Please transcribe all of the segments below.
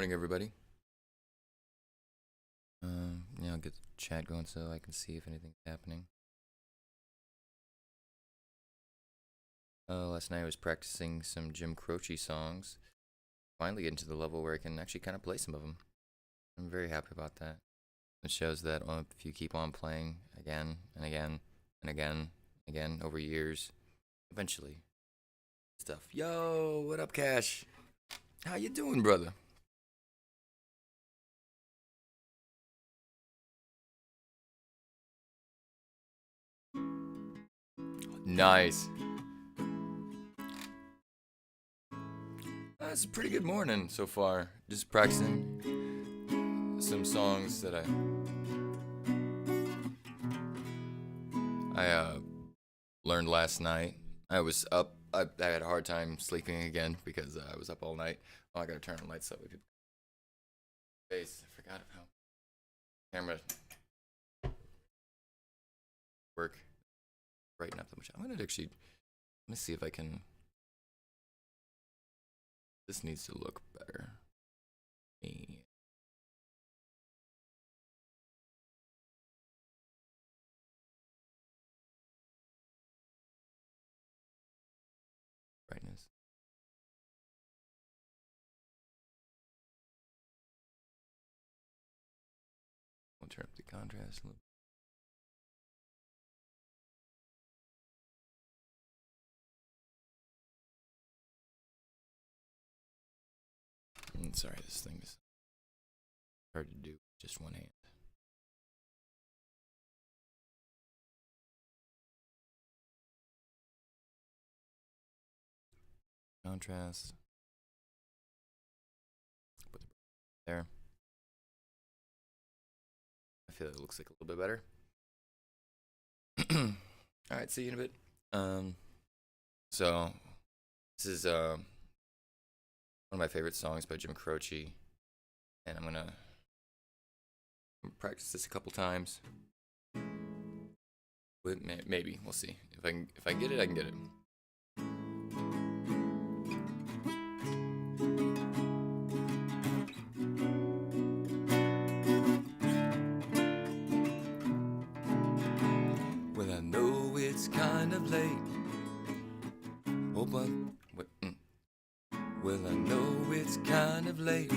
Morning, everybody. I'll get the chat going so I can see if anything's happening. Last night I was practicing some Jim Croce songs. Finally getting to the level where I can actually kind of play some of them. I'm very happy about that. It shows that if you keep on playing again and again and again and again over years, eventually, stuff. Yo, what up, Cash? How you doing, brother? Nice. It's a pretty good morning so far. Just practicing some songs that I learned last night. I was up. I had a hard time sleeping again because I was up all night. Oh, I gotta turn the lights up. Face. I forgot how camera work. Brighten up the much. I'm gonna actually. Let me see if I can. This needs to look better. Brightness. We'll turn up the contrast a little. Sorry, this thing is hard to do with just one hand. Contrast. Put the there. I feel it looks like a little bit better. All right, see you in a bit. So this is one of my favorite songs by Jim Croce, and I'm gonna practice this a couple times. Maybe we'll see if I get it. I can get it. Well, I know it's kind of late. Oh, but what? Well, I know it's kind of late.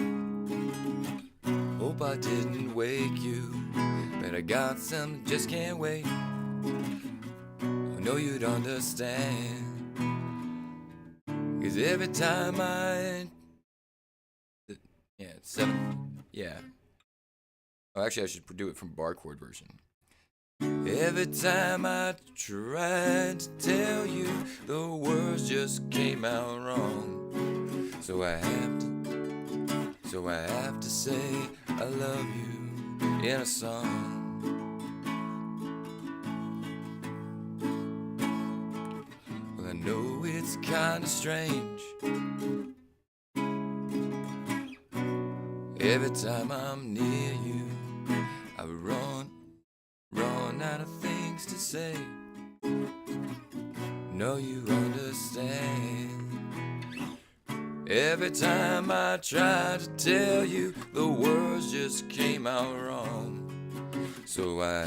Hope I didn't wake you, but I got some, just can't wait. I know you'd understand, 'cause every time yeah, it's 7, yeah. Oh, actually I should do it from bar chord version. Every time I tried to tell you, the words just came out wrong. So I have to say I love you in a song. Well, I know it's kinda strange. Every time I'm near you, I run out of things to say. No, you understand. Every time I try to tell you, the words just came out wrong. So I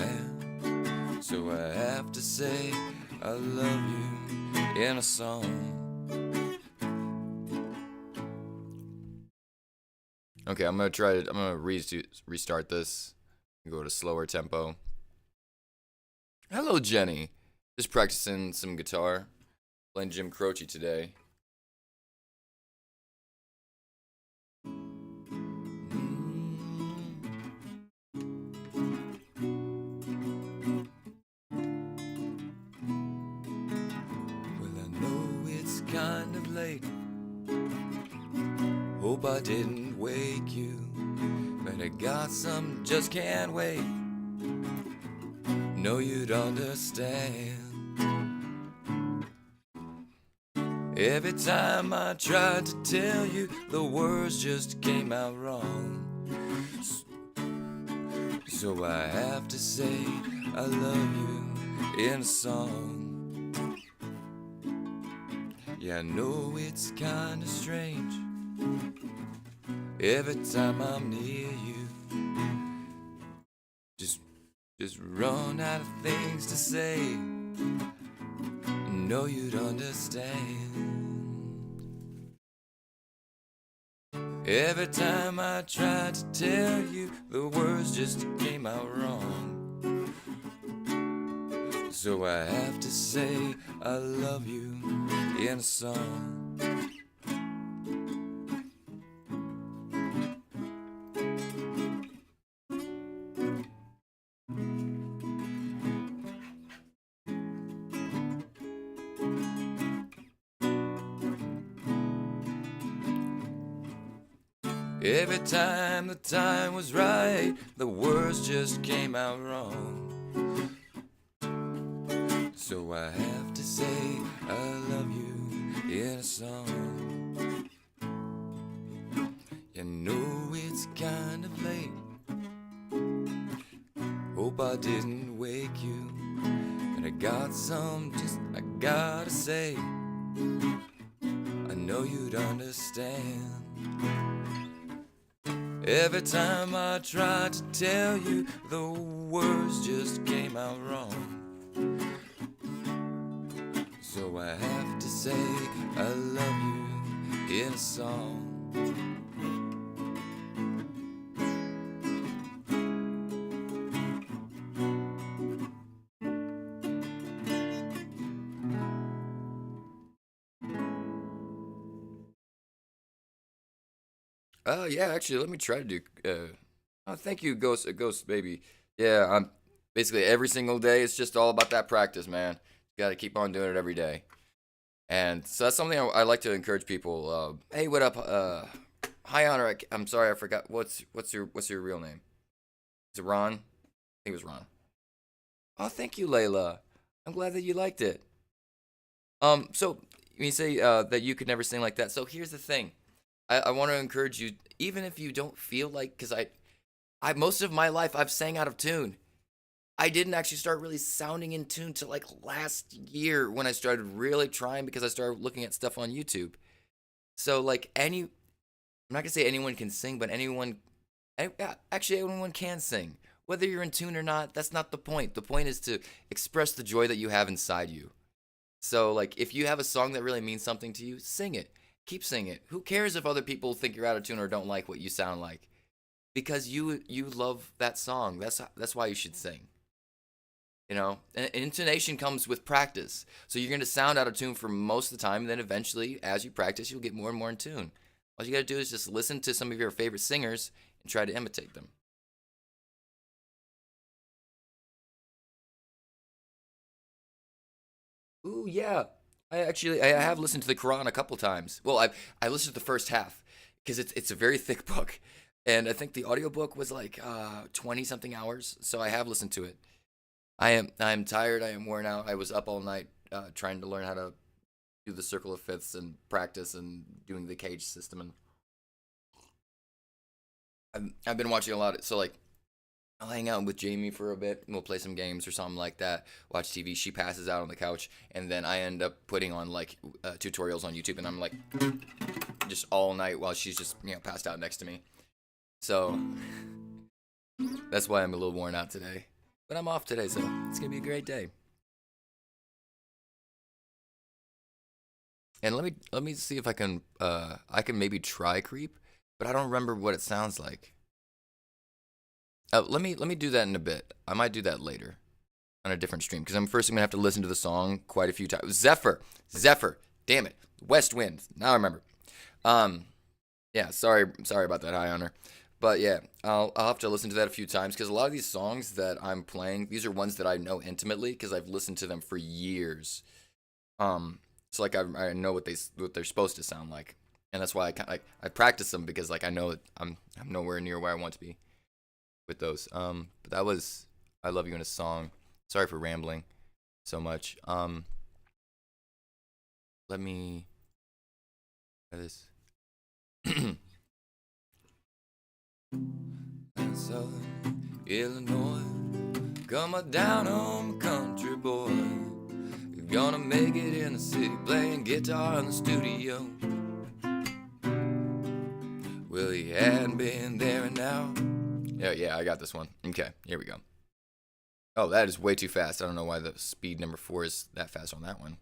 have to say I love you in a song. Okay, I'm gonna restart this and go to slower tempo. Hello, Jenny. Just practicing some guitar, playing Jim Croce today. Well, I know it's kind of late. Hope I didn't wake you, but I got some, just can't wait. Know you'd understand. Every time I tried to tell you, the words just came out wrong. So I have to say I love you in a song. Yeah, I know it's kinda strange. Every time I'm near you, just run out of things to say. I know you'd understand. Every time I tried to tell you, the words just came out wrong. So I have to say I love you in a song. Every time the time was right, the words just came out wrong. So I have to say I love you in a song. You know it's kind of late. Hope I didn't wake you, but I got I gotta say. I know you'd understand. Every time I tried to tell you, the words just came out wrong. So I have to say I love you in a song. Yeah, actually, let me try to do. Oh, thank you, Ghost Baby. Yeah, I'm basically every single day. It's just all about that practice, man. Got to keep on doing it every day. And so that's something I like to encourage people. Hey, what up? Hi, Honor. I'm sorry, I forgot. What's your real name? Is it Ron? I think it was Ron. Oh, thank you, Layla. I'm glad that you liked it. So you say that you could never sing like that. So here's the thing. I want to encourage you, even if you don't feel like, because I most of my life I've sang out of tune. I didn't actually start really sounding in tune till like last year when I started really trying because I started looking at stuff on YouTube. So like I'm not gonna say anyone can sing, but actually anyone can sing. Whether you're in tune or not, that's not the point. The point is to express the joy that you have inside you. So like if you have a song that really means something to you, sing it. Keep singing it. Who cares if other people think you're out of tune or don't like what you sound like? Because you love that song. That's why you should sing. You know, and intonation comes with practice. So you're going to sound out of tune for most of the time, and then eventually, as you practice, you'll get more and more in tune. All you got to do is just listen to some of your favorite singers and try to imitate them. Ooh, yeah. I have listened to the Quran a couple times. Well, I listened to the first half because it's a very thick book, and I think the audiobook was like 20 something hours. So I have listened to it. I am tired. I am worn out. I was up all night trying to learn how to do the circle of fifths and practice and doing the cage system. And I've been watching a lot. So like I'll hang out with Jamie for a bit and we'll play some games or something like that. Watch TV. She passes out on the couch, and then I end up putting on like tutorials on YouTube, and I'm like just all night while she's just passed out next to me. So that's why I'm a little worn out today. But I'm off today, so it's gonna be a great day. And let me see if I can maybe try creep, but I don't remember what it sounds like. Let me do that in a bit. I might do that later on a different stream because I'm gonna have to listen to the song quite a few times. Zephyr, damn it, West Wind. Now I remember. Um, yeah, sorry about that, High Honor. But yeah, I'll have to listen to that a few times because a lot of these songs that I'm playing, these are ones that I know intimately because I've listened to them for years. So like I know what they're supposed to sound like, and that's why I practice them because like I know I'm nowhere near where I want to be with those. But that was I Love You in a Song. Sorry for rambling so much. Let me try this. Southern Illinois, come on down home, country boy. You're gonna make it in the city, playing guitar in the studio. Well, he hadn't been there and now. Yeah, I got this one. Okay, here we go. Oh, that is way too fast. I don't know why the speed number 4 is that fast on that one.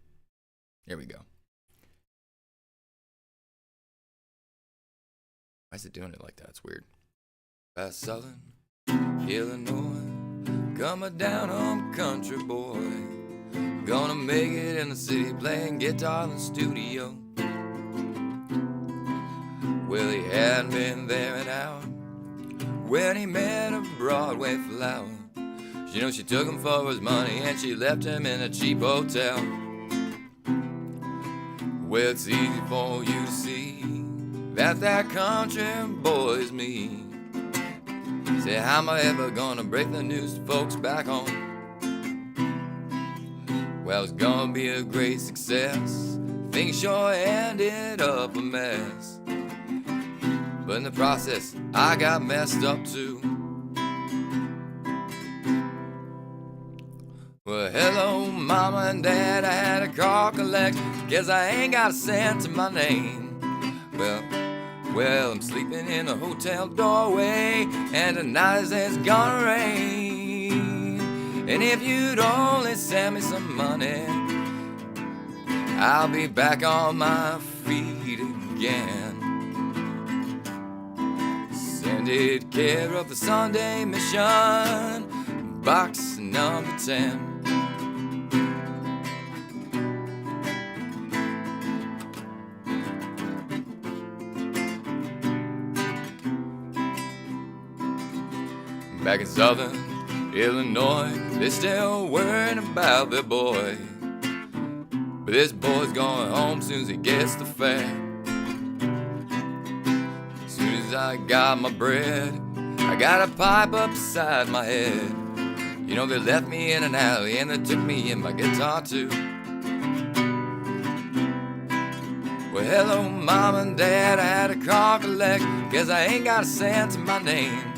Here we go. Why is it doing it like that? It's weird. Past Southern Illinois, coming down home, country boy. Gonna make it in the city, playing guitar in the studio. Well, he hadn't been there an hour when he met a Broadway flower. You know, she took him for his money and she left him in a cheap hotel. Well, it's easy for you to see that country boy's me. Say, how am I ever gonna break the news to folks back home? Well, it's gonna be a great success. Things sure ended up a mess, but in the process, I got messed up too. Well, hello, mama and dad, I had a car collect, guess I ain't got a cent to my name. Well, I'm sleeping in a hotel doorway, and tonight it's gonna rain. And if you'd only send me some money, I'll be back on my feet again. Send it care of the Sunday Mission, box number 10. Back in Southern Illinois, they're still worrying about their boy. But this boy's going home soon as he gets the fare. As soon as I got my bread, I got a pipe up beside my head. You know, they left me in an alley and they took me in my guitar too. Well, hello, mom and dad, I had a car collect, guess I ain't got a cent to my name.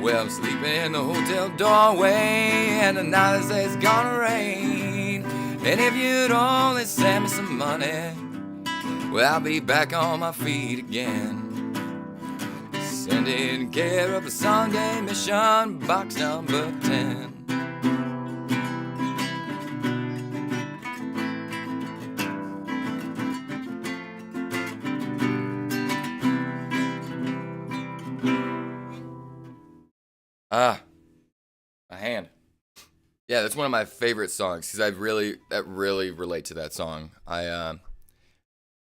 Well, I'm sleeping in the hotel doorway, and tonight they say it's gonna rain. And if you'd only send me some money, well, I'll be back on my feet again. Send it in care of the Sunday Mission, box number 10. My hand. Yeah, that's one of my favorite songs because that really relate to that song.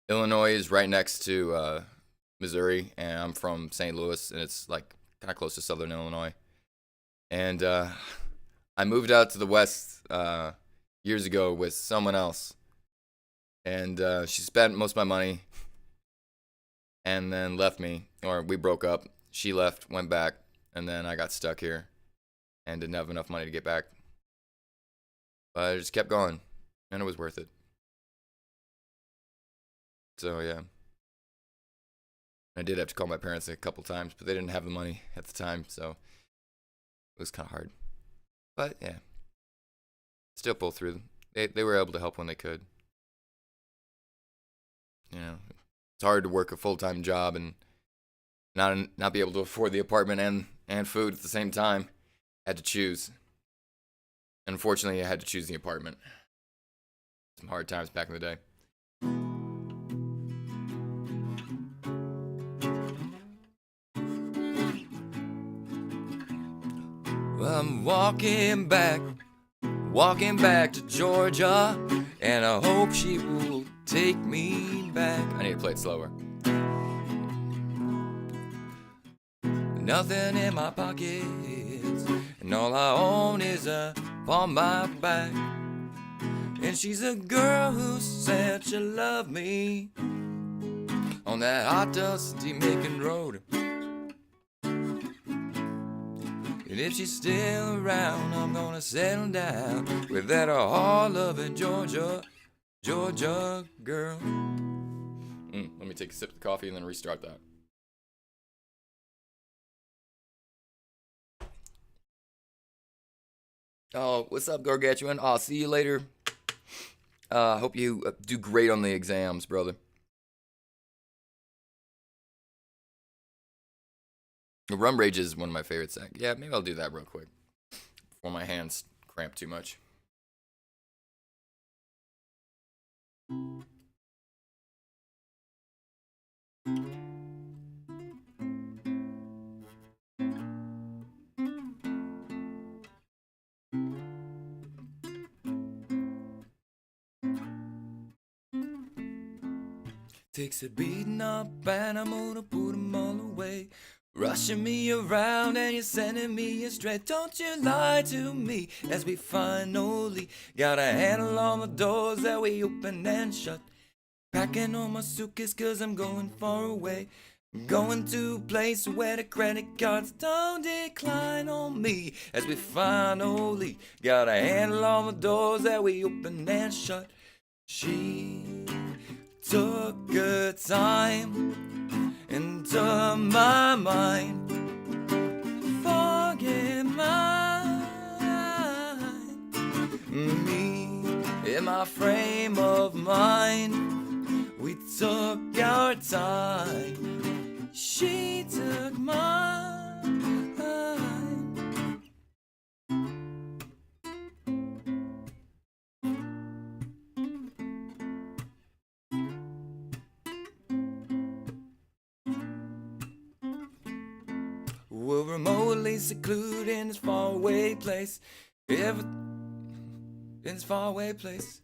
Illinois is right next to Missouri, and I'm from St. Louis, and it's like kind of close to Southern Illinois. And I moved out to the West years ago with someone else, and she spent most of my money, and then left me, or we broke up. She left, went back, and then I got stuck here and didn't have enough money to get back. But I just kept going, and it was worth it. So, yeah. I did have to call my parents a couple times, but they didn't have the money at the time, so it was kind of hard. But, yeah. Still pull through. They were able to help when they could. You know, it's hard to work a full-time job and not be able to afford the apartment and food at the same time. Had to choose. Unfortunately, I had to choose the apartment. Some hard times back in the day. Well, I'm walking back to Georgia, and I hope she will take me back. I need to play it slower. Nothing in my pockets, and all I own is upon my back. And she's a girl who said she loved me on that hot, dusty Macon road. And if she's still around, I'm gonna settle down with that hard-loving Georgia girl. Let me take a sip of coffee and then restart that. Oh, what's up, Gargantuan? I'll see you later. Hope you do great on the exams, brother. Rum Rage is one of my favorite songs. Yeah, maybe I'll do that real quick before my hands cramp too much. Takes a beating up and I'm gonna put 'em all away. Rushing me around and you're sending me astray. Don't you lie to me as we finally got a handle on the doors that we open and shut. Packing on my suitcase cause I'm going far away. I'm going to a place where the credit cards don't decline on me. As we finally got a handle on the doors that we open and shut. She took her time into my mind. Forget mine. Me in my frame of mind. We took our time. She took mine. We're remotely secluded in this faraway place. In this faraway place.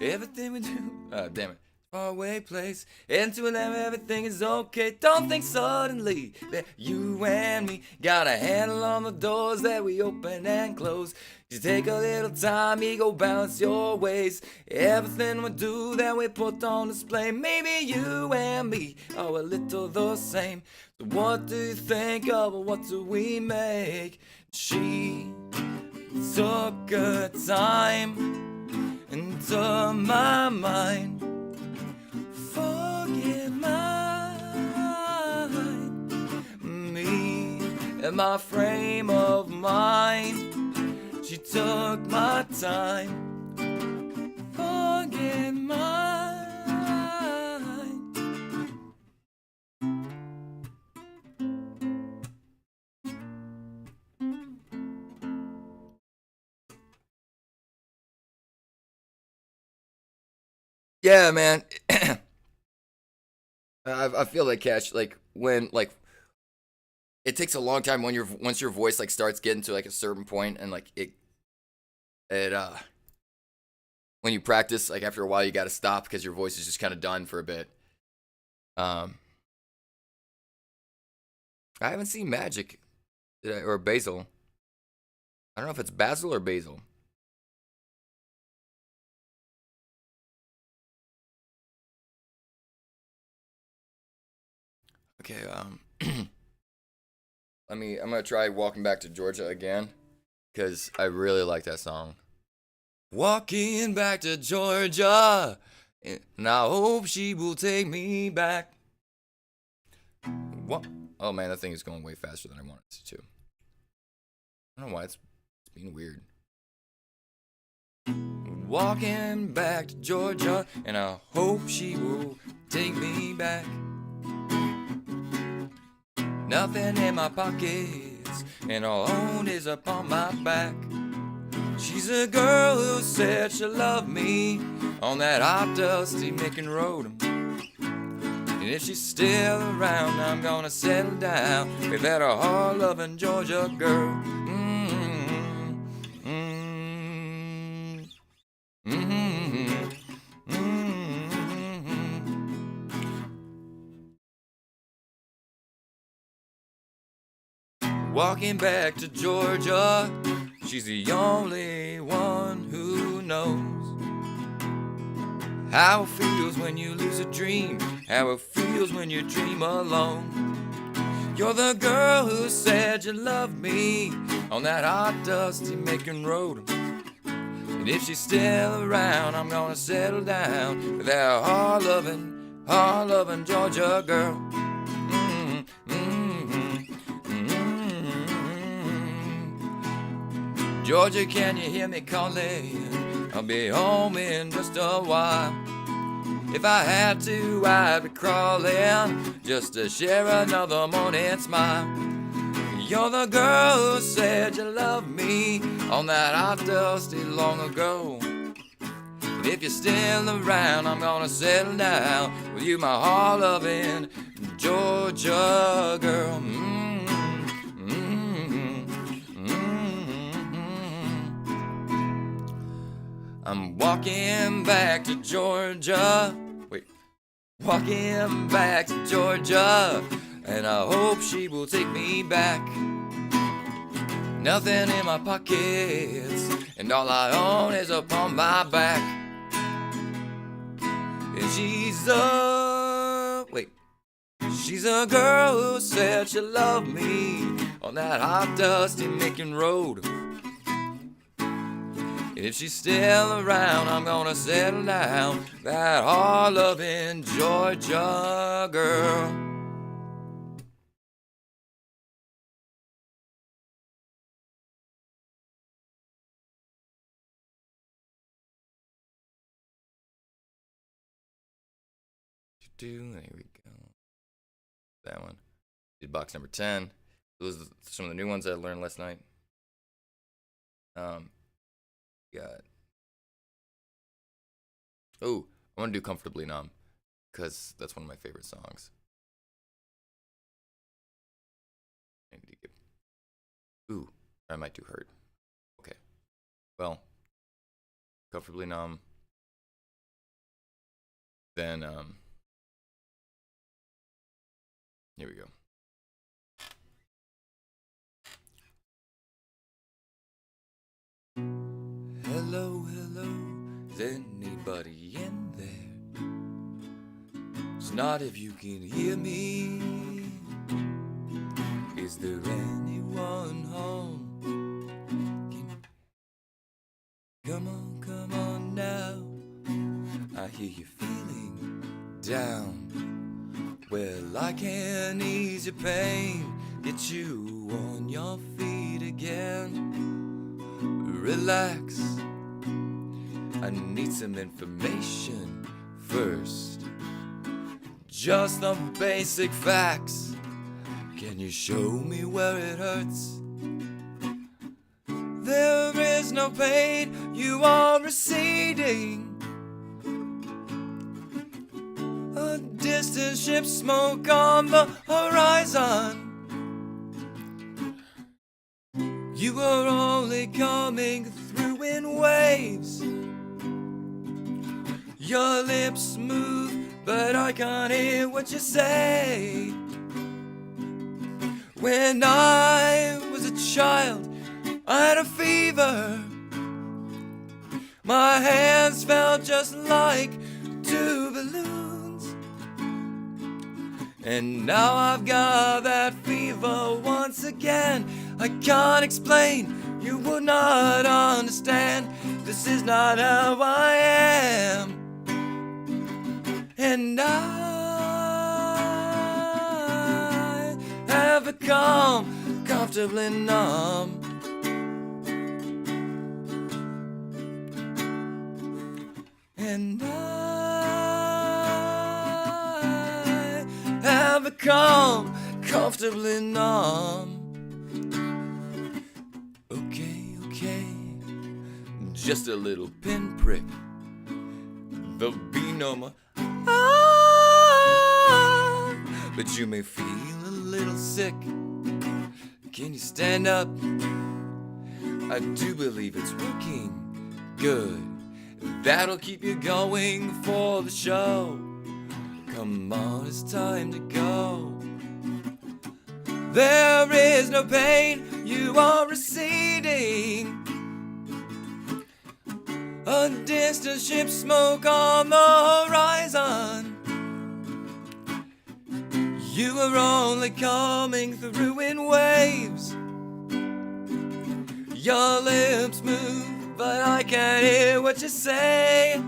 Everything we do, damn it. Faraway place. Into them, everything is okay. Don't think suddenly that you and me got a handle on the doors that we open and close. You take a little time, ego balance your ways. Everything we do that we put on display. Maybe you and me are a little the same. So what do you think of, or what do we make? She took her time into my mind. Forget mine. Me and my frame of mind. She took my time. Forget mine. Yeah, man. I feel like Cash, like when like it takes a long time when once your voice like starts getting to like a certain point, and like it when you practice, like after a while you got to stop because your voice is just kind of done for a bit. I haven't seen Magic or Basil. I don't know if it's Basil or Basil. Okay, I'm gonna try Walking Back to Georgia again, because I really like that song. Walking back to Georgia, and I hope she will take me back. What? Oh man, that thing is going way faster than I wanted it to. I don't know why it's being weird. Walking back to Georgia, and I hope she will take me back. Nothing in my pockets, and all I own is upon my back. She's a girl who said she loved me on that hot, dusty Macon road. And if she's still around, I'm gonna settle down with that hard-loving Georgia girl. Walking back to Georgia, she's the only one who knows how it feels when you lose a dream, how it feels when you dream alone. You're the girl who said you loved me on that hot, dusty Macon road. And if she's still around, I'm gonna settle down with that hard-loving Georgia girl. Georgia, can you hear me calling? I'll be home in just a while. If I had to, I'd be crawling just to share another morning smile. You're the girl who said you loved me on that hot dusty long ago. And if you're still around, I'm gonna settle down with you, my heart-loving Georgia girl. I'm walking back to Georgia. Walking back to Georgia, and I hope she will take me back. Nothing in my pockets, and all I own is upon my back. And she's a girl who said she loved me on that hot, dusty Macon road. If she's still around, I'm gonna settle down that hard-loving Georgia girl. There we go. That one. Box number 10. Those are some of the new ones I learned last night. Got. Oh, I want to do Comfortably Numb because that's one of my favorite songs. Ooh, I might do Hurt. Okay. Well, Comfortably Numb. Then, here we go. Hello, hello, is anybody in there? It's not if you can hear me. Is there anyone home? Come on now. I hear you feeling down. Well, I can ease your pain, get you on your feet again. Relax, I need some information first. Just the basic facts. Can you show me where it hurts? There is no pain, you are receding. A distant ship, smoke on the horizon. You are only coming through in waves. Your lips move, but I can't hear what you say. When I was a child, I had a fever. My hands felt just like two balloons. And now I've got that fever once again. I can't explain, you would not understand. This is not how I am. And I have become comfortably numb. And I have become comfortably numb. Okay, just a little pinprick. There'll be no more. But you may feel a little sick. Can you stand up? I do believe it's working good. That'll keep you going for the show. Come on, it's time to go. There is no pain, you are receding. A distant ship, smoke on the horizon. You are only coming through in waves. Your lips move, but I can't hear what you say.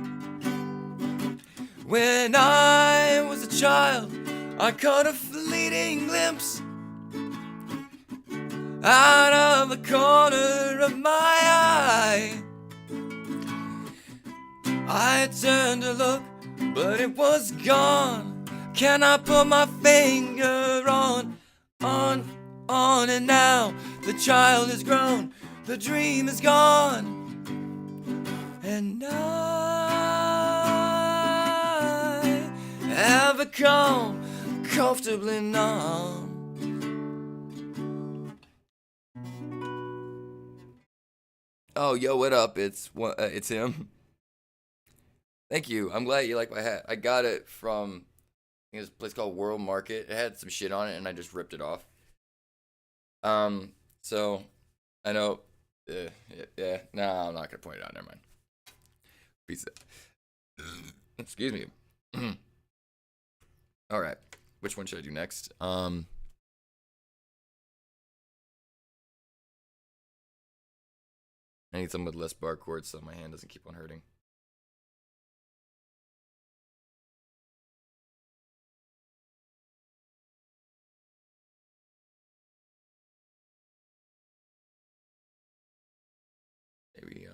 When I was a child, I caught a fleeting glimpse out of the corner of my eye. I turned to look, but it was gone. Can I put my finger on on, and now the child is grown, the dream is gone, and I have become comfortably numb. Oh, yo, what up? It's him. Thank you. I'm glad you like my hat. I got it from this place called World Market. It had some shit on it, and I just ripped it off. So I know. Yeah. No, I'm not gonna point it out. Never mind. Peace. Excuse me. All right. Which one should I do next? I need some with less bar chords so my hand doesn't keep on hurting. Maybe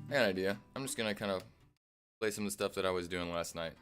I got an idea. I'm just gonna kind of play some of the stuff that I was doing last night.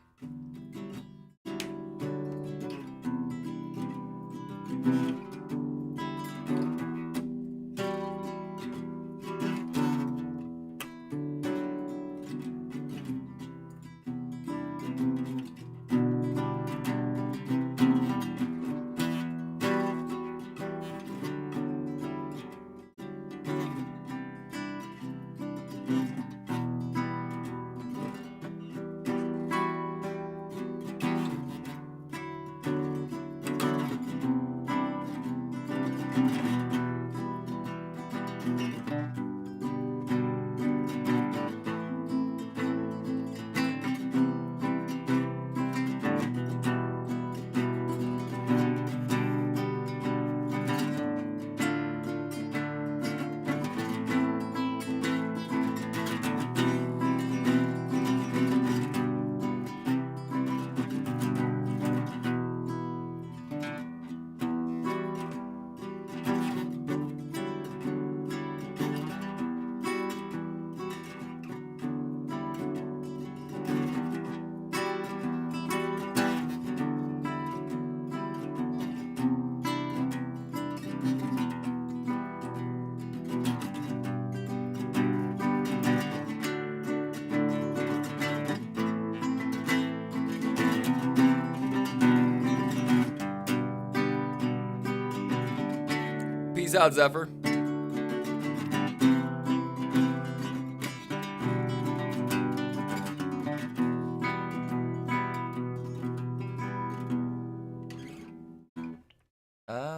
Peace out, Zephyr.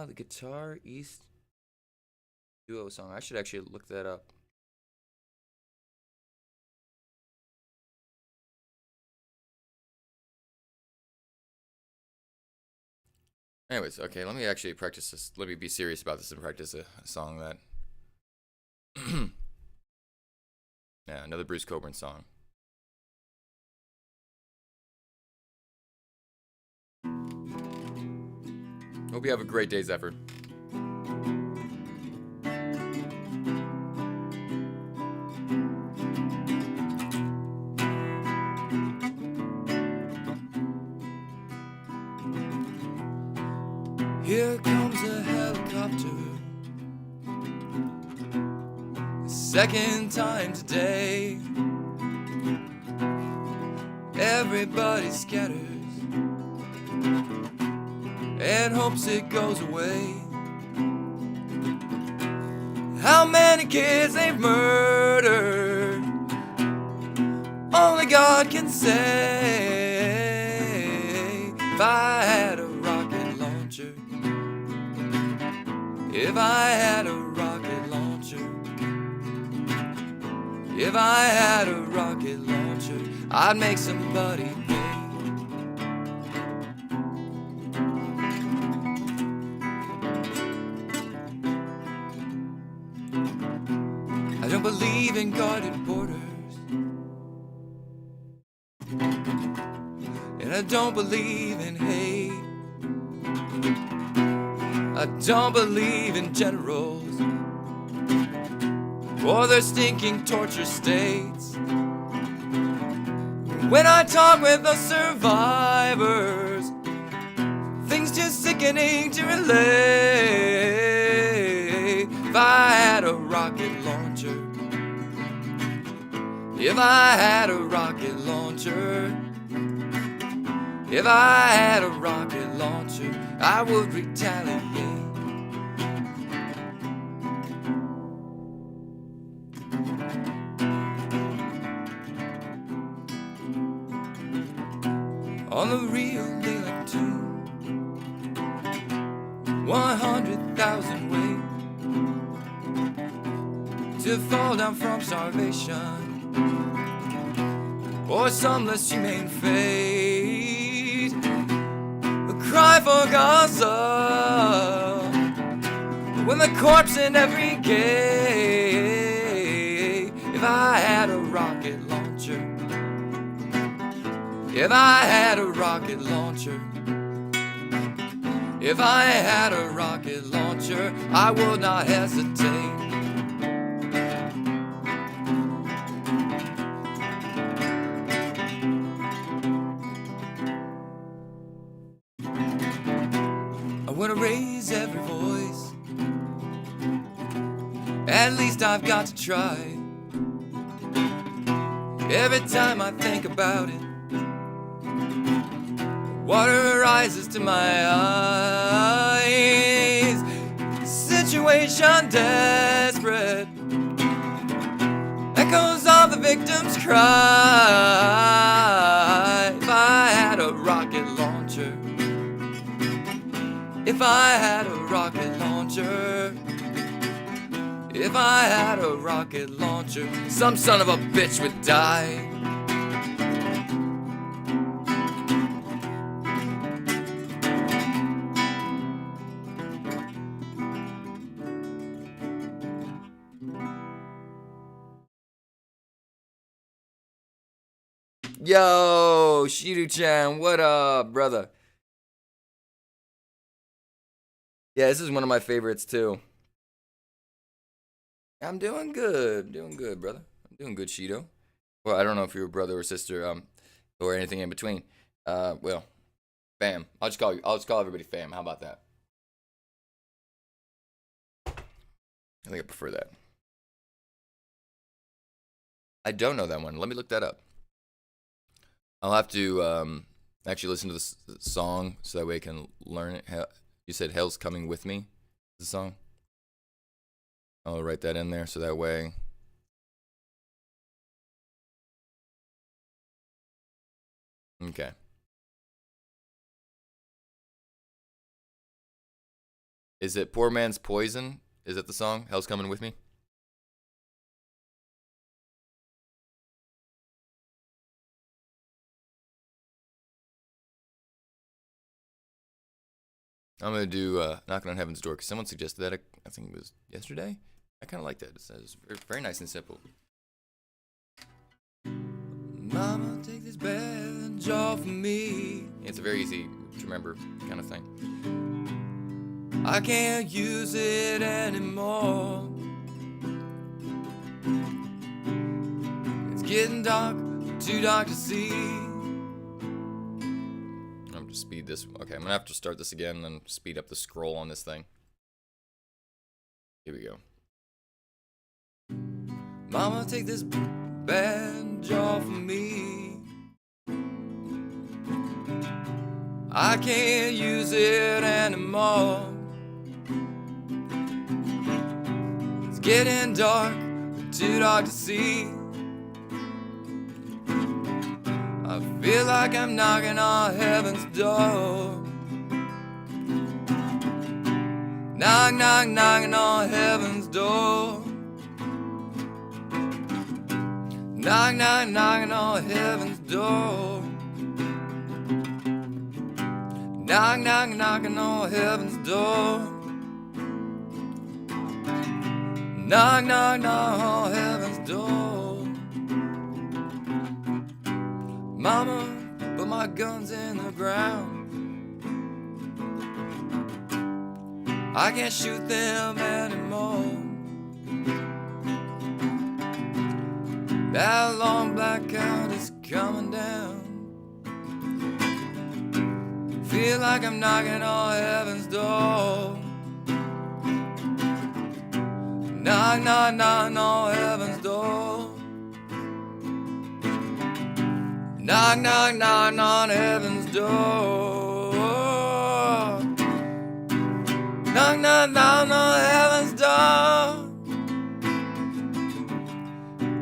The Guitar East duo song. I should actually look that up. Anyways, okay, let me actually practice this. Let me be serious about this and practice a song that... yeah, another Bruce Cockburn song. Hope you have a great day, Zephyr. Here comes a helicopter, the second time today. Everybody scatters and hopes it goes away. How many kids they've murdered, only God can say. If I had a rocket launcher, if I had a rocket launcher, if I had a rocket launcher, I'd make somebody pay. I don't believe in guarded borders, I don't believe in hate. I don't believe in generals or their stinking torture states. When I talk with the survivors, things just sickening to relate. If I had a rocket launcher, if I had a rocket launcher, if I had a rocket launcher, I would retaliate. On the real daylight tune, 100,000 ways to fall down from starvation or some less humane fate. A cry for Gaza when the corpse in every gate. If I had a rocket launcher, if I had a rocket launcher, if I had a rocket launcher, I would not hesitate. I want to raise every voice. At least I've got to try. Every time I think about it, water rises to my eyes. Situation desperate, echoes of the victim's cry. If I had a rocket launcher, if I had a rocket launcher, if I had a rocket launcher, some son of a bitch would die. Yo, Shiru-chan, what up, brother? Yeah, this is one of my favorites too. I'm doing good, brother. I'm doing good, Shido. Well, I don't know if you're a brother or sister, or anything in between. Well, fam. I'll just call everybody fam. How about that? I think I prefer that. I don't know that one. Let me look that up. I'll have to actually listen to the song so that way I can learn it. You said Hell's Coming With Me, the song? I'll write that in there so that way. Okay. Is it Poor Man's Poison? Is that the song? Hell's Coming With Me? I'm going to do Knocking on Heaven's Door because someone suggested that. I think it was yesterday. I kind of like that. It's very, very nice and simple. Mama, take this badge off of me. It's a very easy to remember kind of thing. I can't use it anymore. It's getting dark, too dark to see. I'm going to speed this. Okay, I'm going to have to start this again and then speed up the scroll on this thing. Here we go. Mama, take this badge off of me. I can't use it anymore. It's getting dark, too dark to see. I feel like I'm knocking on heaven's door. Knock, knock, knocking on heaven's door. Knock, knock, knocking on heaven's door. Knock, knock, knocking on heaven's door. Knock, knock, knock on heaven's door. Mama, put my my guns in the ground. I can't shoot them anymore. That long blackout is coming down. Feel like I'm knocking on heaven's door. Knock, knock, knock on heaven's door. Knock, knock, knock on heaven's door. Knock, knock, knock on heaven's door.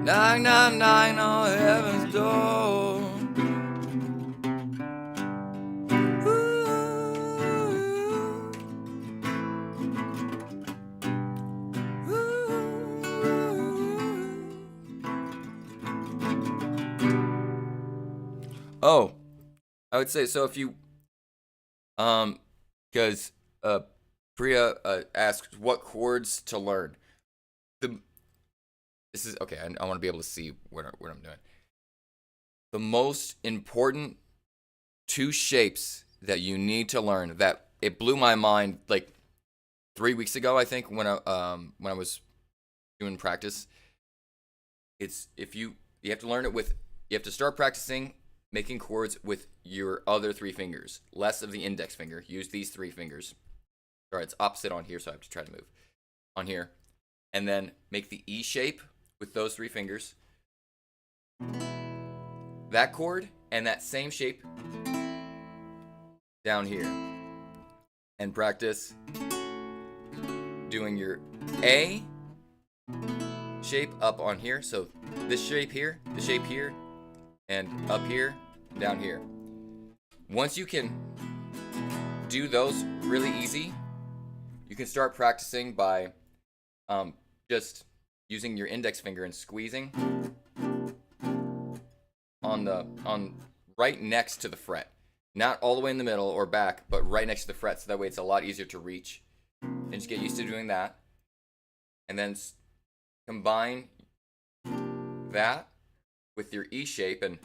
Knock, knock, knock on heaven's door. Oh, I would say so if you, because Priya asked what chords to learn. This is okay. I want to be able to see what I'm doing. The most important two shapes that you need to learn, that it blew my mind like 3 weeks ago, I think, when I was doing practice. It's you have to learn it with, you have to start practicing making chords with your other three fingers, less of the index finger. Use these three fingers. Sorry, it's opposite on here, so I have to try to move on here. And then make the E shape with those three fingers. That chord and that same shape down here. And practice doing your A shape up on here. So this shape here, the shape here, and up here, and down here. Once you can do those really easy, you can start practicing by just using your index finger and squeezing on right next to the fret. Not all the way in the middle or back, but right next to the fret, so that way it's a lot easier to reach. And just get used to doing that. And then combine that with your E shape, and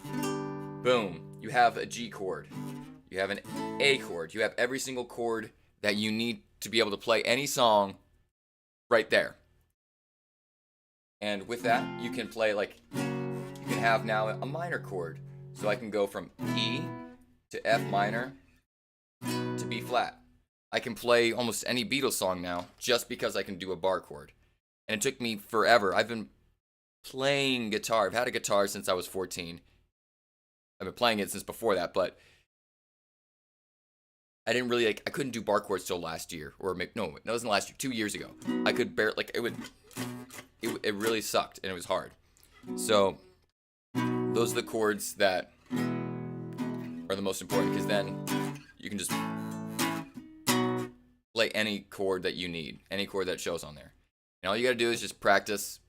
boom, you have a G chord. You have an A chord. You have every single chord that you need to be able to play any song right there. And with that, you can play you can have now a minor chord. So I can go from E to F minor to B flat. I can play almost any Beatles song now just because I can do a bar chord. And it took me forever. I've been playing guitar. I've had a guitar since I was 14. I've been playing it since before that, but I didn't really I couldn't do bar chords till last year, or no, it wasn't last year. 2 years ago, I could barely it really sucked and it was hard. So those are the chords that are the most important, because then you can just play any chord that you need, any chord that shows on there. And all you gotta do is just practice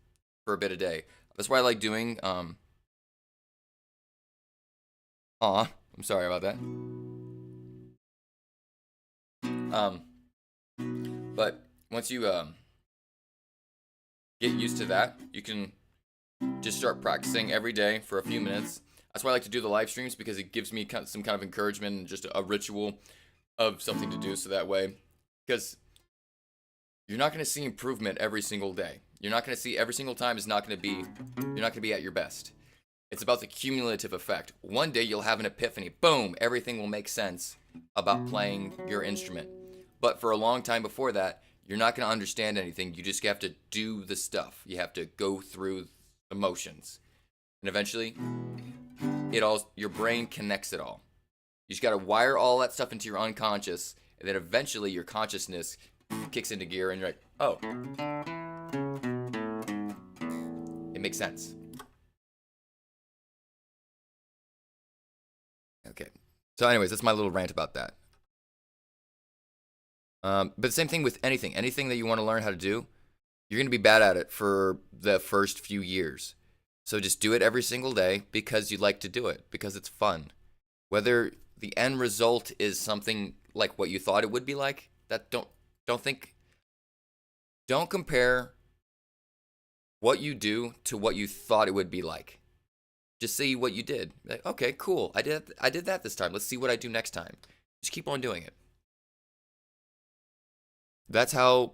for a bit a day. That's why I like doing I'm sorry about that. But once you get used to that, you can just start practicing every day for a few minutes. That's why I like to do the live streams, because it gives me some kind of encouragement and just a ritual of something to do, so that way, because you're not going to see improvement every single day. You're not going to see every single time is not going to be, you're not going to be at your best. It's about the cumulative effect. One day you'll have an epiphany. Boom, everything will make sense about playing your instrument. But for a long time before that, you're not going to understand anything. You just have to do the stuff. You have to go through the motions. And eventually, your brain connects it all. You just got to wire all that stuff into your unconscious, and then eventually your consciousness kicks into gear, and you're like, oh, it makes sense. Okay. So anyways, that's my little rant about that. But the same thing with anything that you want to learn how to do, you're going to be bad at it for the first few years. So just do it every single day because you like to do it, because it's fun. Whether the end result is something like what you thought it would be like, don't compare what you do to what you thought it would be like. Just see what you did. Like, okay, cool. I did that this time. Let's see what I do next time. Just keep on doing it. That's how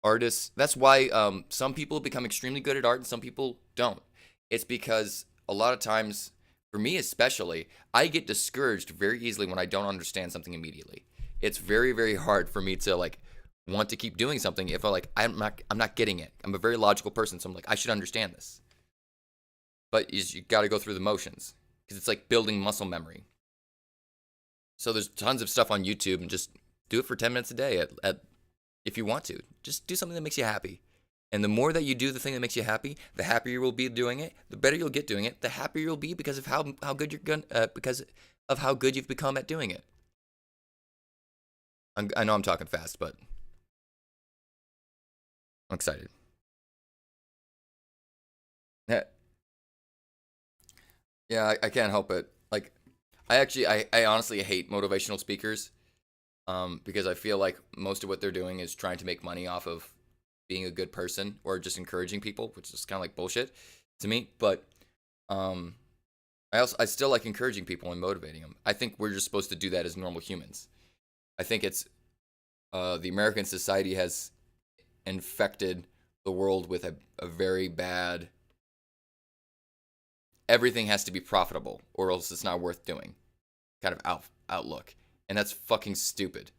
artists. That's why some people become extremely good at art and some people don't. It's because a lot of times, for me especially, I get discouraged very easily when I don't understand something immediately. It's very, very hard for me to like want to keep doing something if I'm not getting it. I'm a very logical person, so I'm like, I should understand this. But you got to go through the motions because it's like building muscle memory. So there's tons of stuff on YouTube, and just do it for 10 minutes a day at if you want to. Just do something that makes you happy. And the more that you do the thing that makes you happy, the happier you will be doing it, the better you'll get doing it, the happier you'll be because of how good because of how good you've become at doing it. I know I'm talking fast, but I'm excited. Yeah, I can't help it. Like, I honestly hate motivational speakers, because I feel like most of what they're doing is trying to make money off of being a good person or just encouraging people, which is kind of like bullshit to me. But I still like encouraging people and motivating them. I think we're just supposed to do that as normal humans. I think it's the American society has infected the world with a very bad. Everything has to be profitable, or else it's not worth doing kind of outlook. And that's fucking stupid.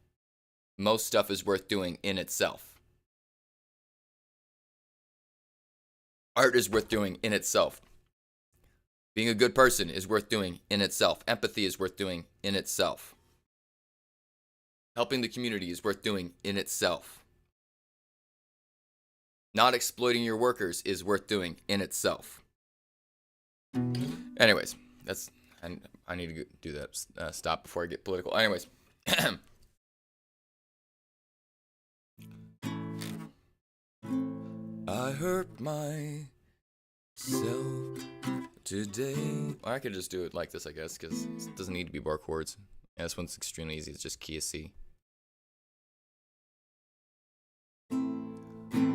Most stuff is worth doing in itself. Art is worth doing in itself. Being a good person is worth doing in itself. Empathy is worth doing in itself. Helping the community is worth doing in itself. Not exploiting your workers is worth doing in itself. Anyways, I need to do that. Stop before I get political. Anyways. I hurt myself today. Or I could just do it like this, I guess, because it doesn't need to be bar chords. Yeah, this one's extremely easy. It's just key of C.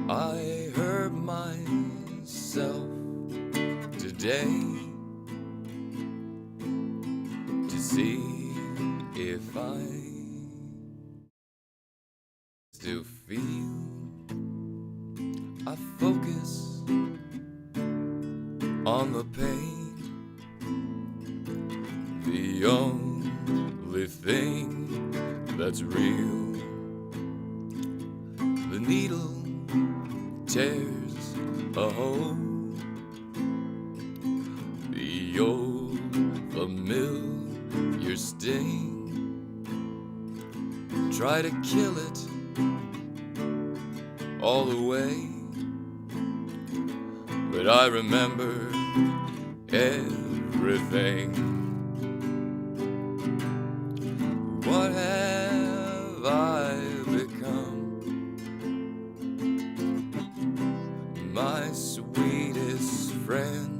I hurt myself today to see if I still feel. I focus on the pain, the only thing that's real. The needle tears a hole, the old familiar sting. Try to kill it all the way, but I remember everything. What have I become? My sweetest friend.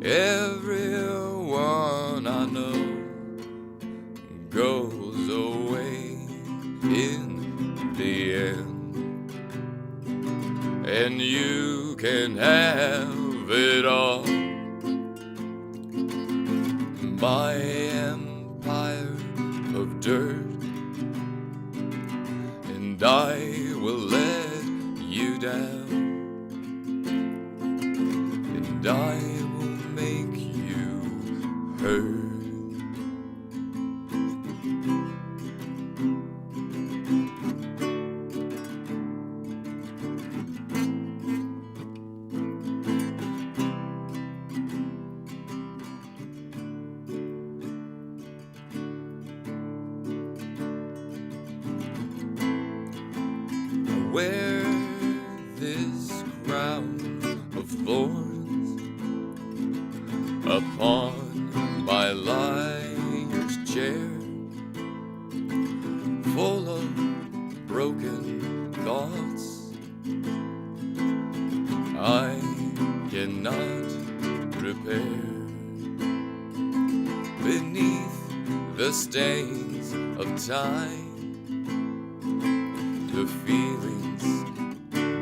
Everyone I know goes away in the end. And you can have it all. My empire of dirt, and I will let you down, and I will make you hurt. Wear this crown of thorns upon my liar's chair, full of broken thoughts I cannot repair. Beneath the stains of time, the feelings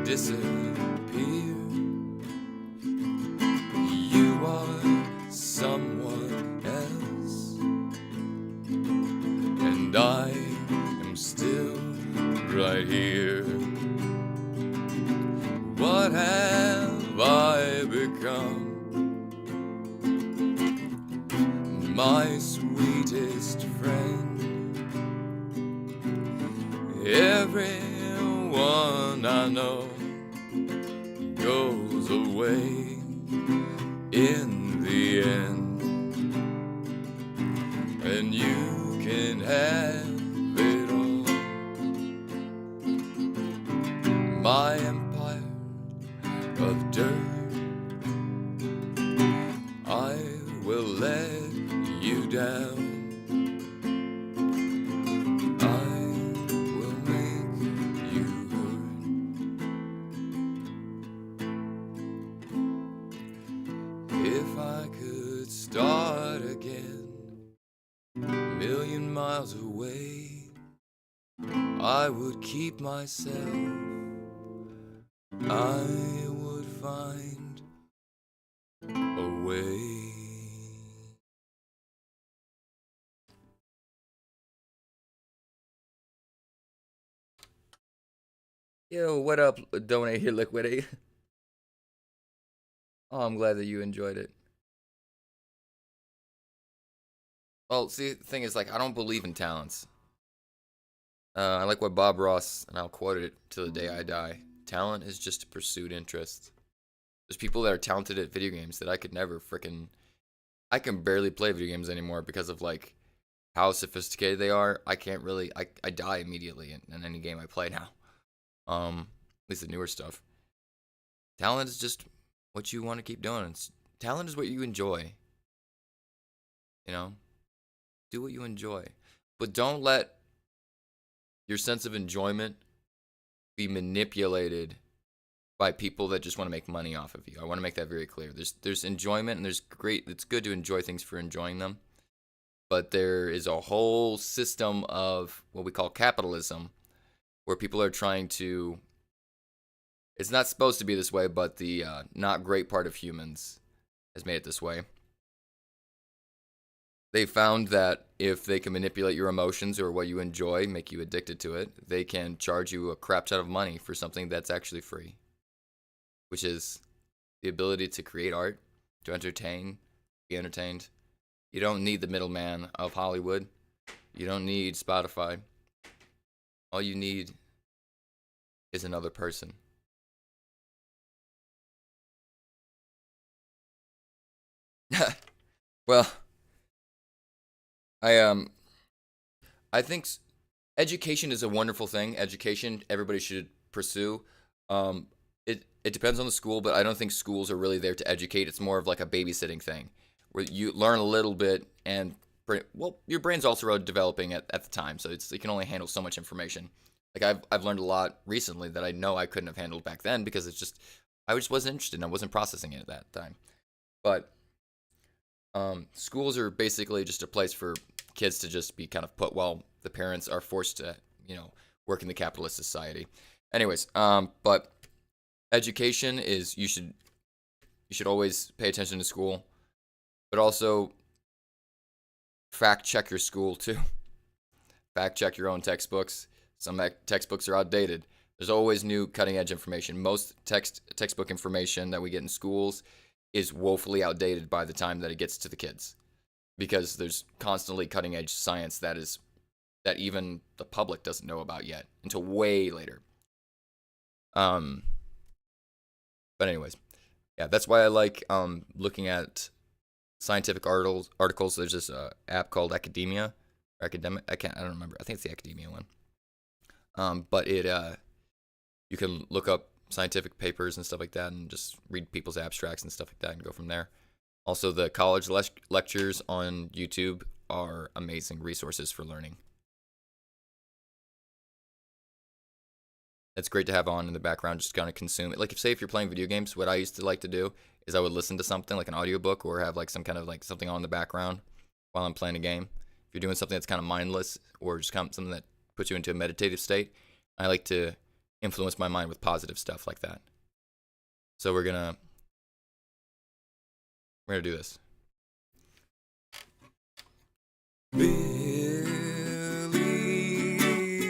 disappear, come, my sweetest friend. Everyone I know goes away in the end, and you can have it all. My empire of dirt, I will let you down. I will make you hurt. If I could start again, a million miles away, I would keep myself. I would find a way. Yo, what up, Donate Here Liquidate? Oh, I'm glad that you enjoyed it. Well, see, the thing is, like, I don't believe in talents. I like what Bob Ross, and I'll quote it till the day I die. Talent is just a pursued interest. There's people that are talented at video games that I could never frickin'... I can barely play video games anymore because of, like, how sophisticated they are. I can't really... I die immediately in any game I play now. At least the newer stuff. Talent is just what you want to keep doing. Talent is what you enjoy. You know? Do what you enjoy. But don't let your sense of enjoyment be manipulated by people that just want to make money off of you. I want to make that very clear. There's enjoyment, and it's good to enjoy things for enjoying them. But there is a whole system of what we call capitalism, where people are trying to... It's not supposed to be this way, but the not great part of humans has made it this way. They found that if they can manipulate your emotions or what you enjoy, make you addicted to it, they can charge you a crap ton of money for something that's actually free. Which is the ability to create art, to entertain, be entertained. You don't need the middleman of Hollywood. You don't need Spotify. All you need is another person. Well, I think education is a wonderful thing. Education, everybody should pursue. It depends on the school, but I don't think schools are really there to educate. It's more of like a babysitting thing, where you learn a little bit, and your brain's also developing at the time, so it can only handle so much information. Like I've learned a lot recently that I know I couldn't have handled back then because I just wasn't interested and I wasn't processing it at that time. But schools are basically just a place for kids to just be kind of put while the parents are forced to, work in the capitalist society. Anyways, but education is you should always pay attention to school, but also fact check your school too. Fact check your own textbooks. Some textbooks are outdated. There's always new cutting edge information. Most textbook information that we get in schools is woefully outdated by the time that it gets to the kids, because there's constantly cutting edge science that even the public doesn't know about yet until way later. But anyways, yeah, that's why I like looking at scientific articles. There's this app called Academia, or Academic. I don't remember. I think it's the Academia one. But you can look up scientific papers and stuff like that, and just read people's abstracts and stuff like that, and go from there. Also, the college lectures on YouTube are amazing resources for learning. It's great to have on in the background, just kind of consume it. Like, if you're playing video games, what I used to like to do is I would listen to something like an audiobook, or have like some kind of like something on in the background while I'm playing a game. If you're doing something that's kind of mindless, or just kind of something that puts you into a meditative state, I like to influence my mind with positive stuff like that. So we're gonna do this. Billy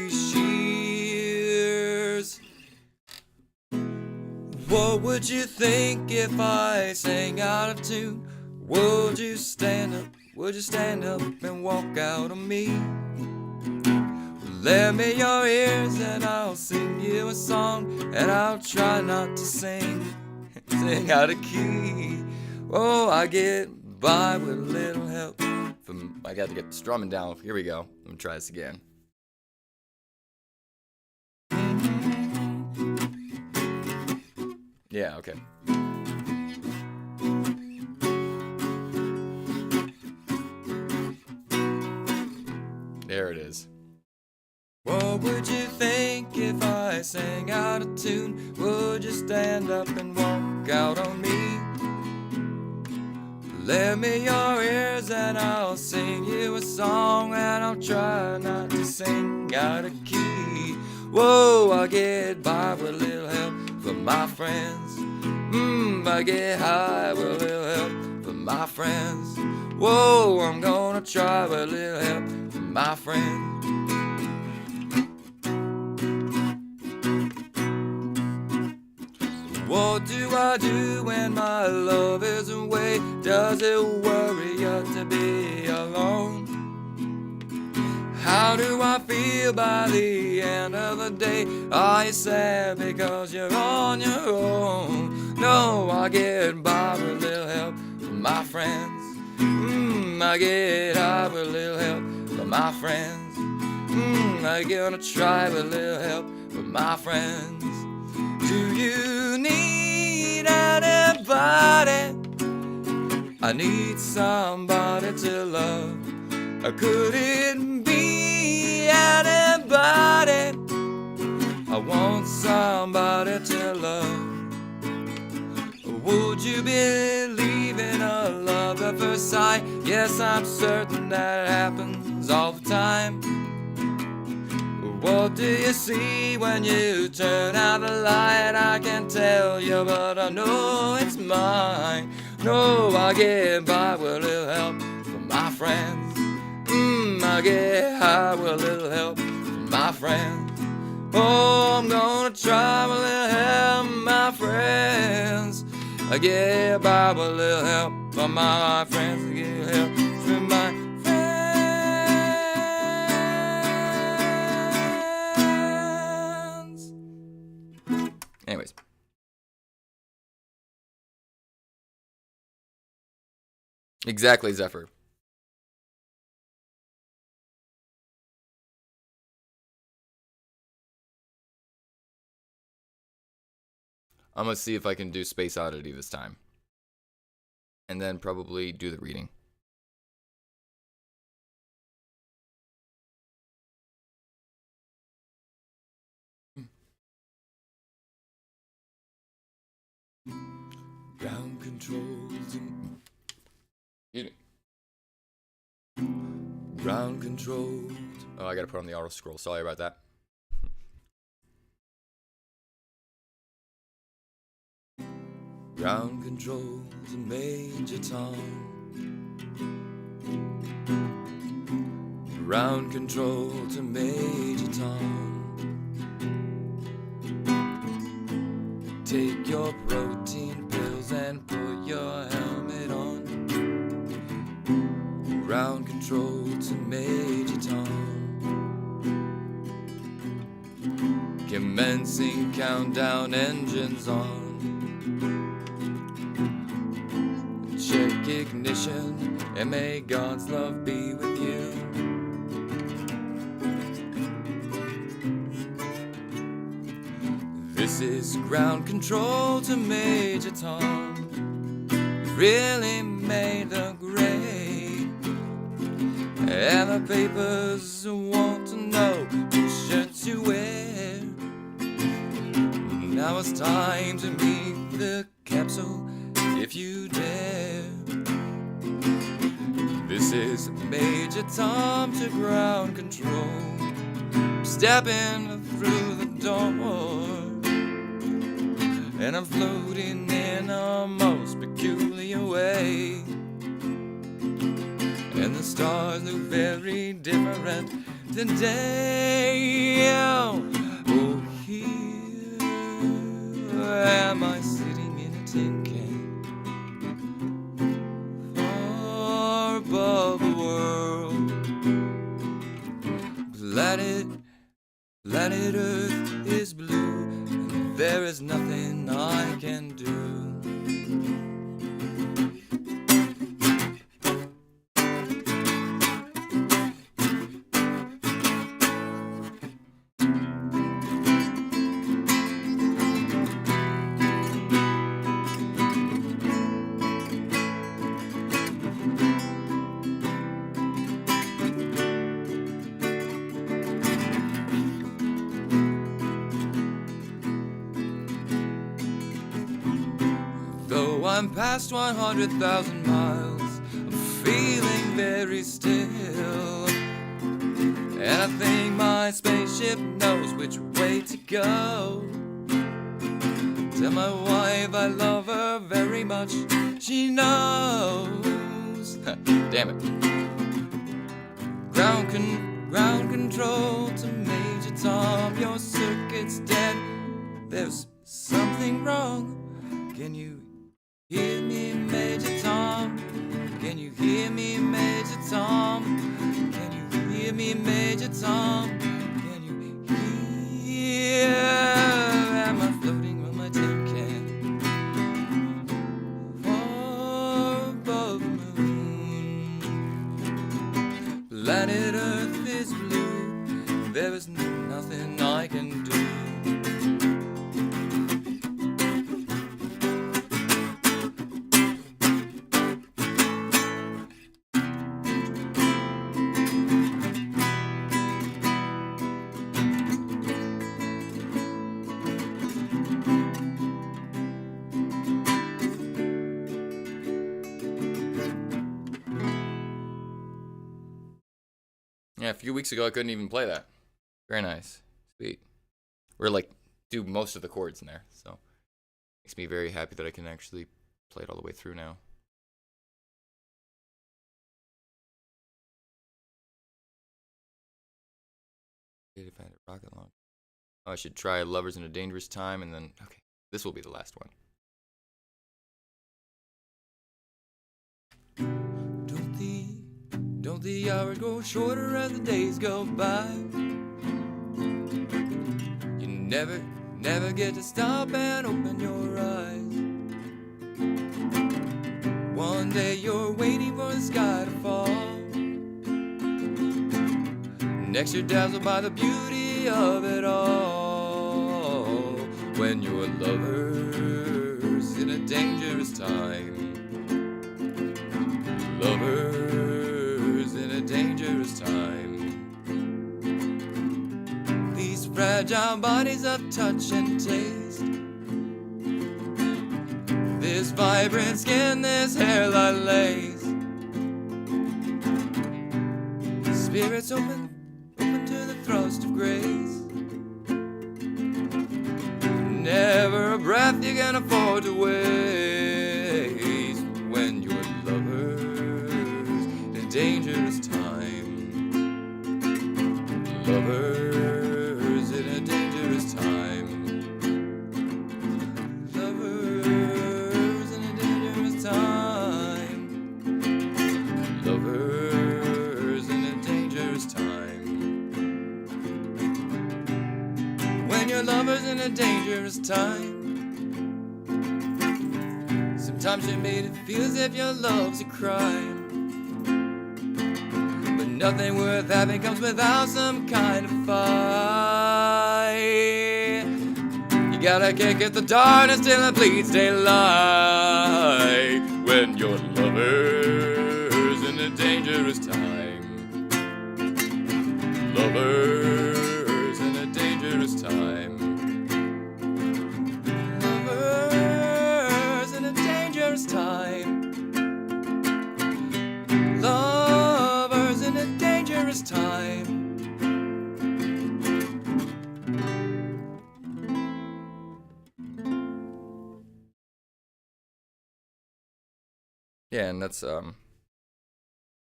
Shears What would you think if I sang out of tune? Would you stand up? Would you stand up and walk out on me? Lend me your ears and I'll sing you a song, and I'll try not to sing out of key. Oh, I get by with a little help from... I got to get strumming down. Here we go. I'm gonna try this again. Yeah, okay. There it is. What would you think if I sang out of tune? Would you stand up and walk out on me? Lend me your ears and I'll sing you a song, and I'll try not to sing out of key. Whoa, I get by with a little help from my friends. I get high with a little help from my friends. Whoa, I'm gonna try with a little help from my friends. What do I do when my love is away? Does it worry you to be alone? How do I feel by the end of the day? Are you sad because you're on your own? No, I get by with a little help from my friends. I get high with a little help from my friends. I'm gonna try with a little help from my friends. Do you need anybody? I need somebody to love. Could it be anybody? I want somebody to love. Would you believe in a love at first sight? Yes, I'm certain that it happens all the time. What do you see when you turn out the light? I can't tell you, but I know it's mine. No, I get by with a little help from my friends. I get high with a little help from my friends. Oh, I'm gonna try with a little help from my friends. I get by with a little help from my friends. I get help from my friends. Anyways. Exactly, Zephyr. I'm gonna see if I can do Space Oddity this time. And then probably do the reading. Ground controls. Ground controlled. Oh, I gotta put on the auto scroll. Sorry about that. Ground control to Major Tom. Ground control to Major Tom. Take your protein pills and put your helmet on. Ground control to Major Tom. Commencing countdown, engines on. Check ignition, and may God's love be with you. This is ground control to Major Tom. You really made the grade, and the papers want to know which shirts you wear. Now it's time to meet the capsule, if you dare. This is Major Tom to ground control. Stepping through the door, and I'm floating in a most peculiar way. And the stars look very different today. Oh, here am am I sitting in a tin can, far above the world? Planet Earth is blue, and there is nothing I can do. Though I'm past 100,000 miles, I'm feeling very still. And I think my spaceship knows which way to go. Tell my wife I love her very much, she knows. Damn it. Ground control to Major Tom, your circuit's dead. There's something wrong. Can you hear me, Major Tom? Can you hear me, Major Tom? Can you hear me, Major Tom? Can you hear? Am I floating on my tin can, far above the moon? Planet Earth is blue, there is nothing I can do. Yeah, a few weeks ago I couldn't even play that. Very nice. Sweet. We're like, do most of the chords in there, so makes me very happy that I can actually play it all the way through now. Rocket launch. Oh, I should try Lovers in a Dangerous Time, and then, okay, this will be the last one. Don't the hours go shorter as the days go by? You never get to stop and open your eyes. One day you're waiting for the sky to fall. Next you're dazzled by the beauty of it all. When you're lovers in a dangerous time. Lovers in a dangerous time. These fragile bodies of touch and taste, this vibrant skin, this hairline lace, spirits open to the thrust of grace. Never a breath you can afford to waste when you're lovers in a dangerous time. Lovers in a dangerous time. Lovers in a dangerous time. Lovers in a dangerous time. When you're lovers in a dangerous time. Sometimes you made it feel as if your love's a crime. But nothing worth having comes without some kind of fight. You gotta kick at the darkness till it bleeds daylight. When you're lovers in a dangerous time. Lovers in a dangerous time. Lovers in a dangerous time. Lovers in a dangerous time. Yeah, and that's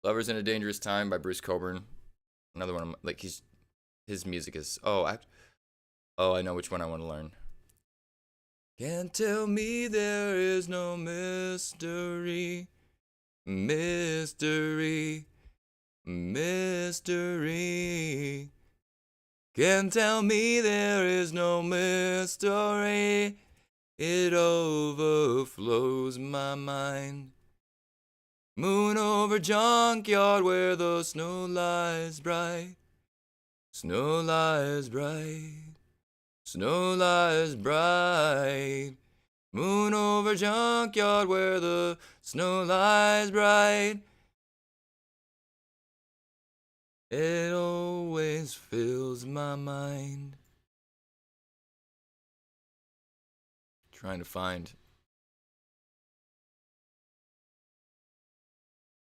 Lovers in a Dangerous Time by Bruce Cockburn. Another one, like his music is I know which one I want to learn. Can't tell me there is no mystery. Mystery. Mystery. Can't tell me there is no mystery. It overflows my mind. Moon over junkyard where the snow lies bright. Snow lies bright. Snow lies bright. Moon over junkyard where the snow lies bright. It always fills my mind. Trying to find.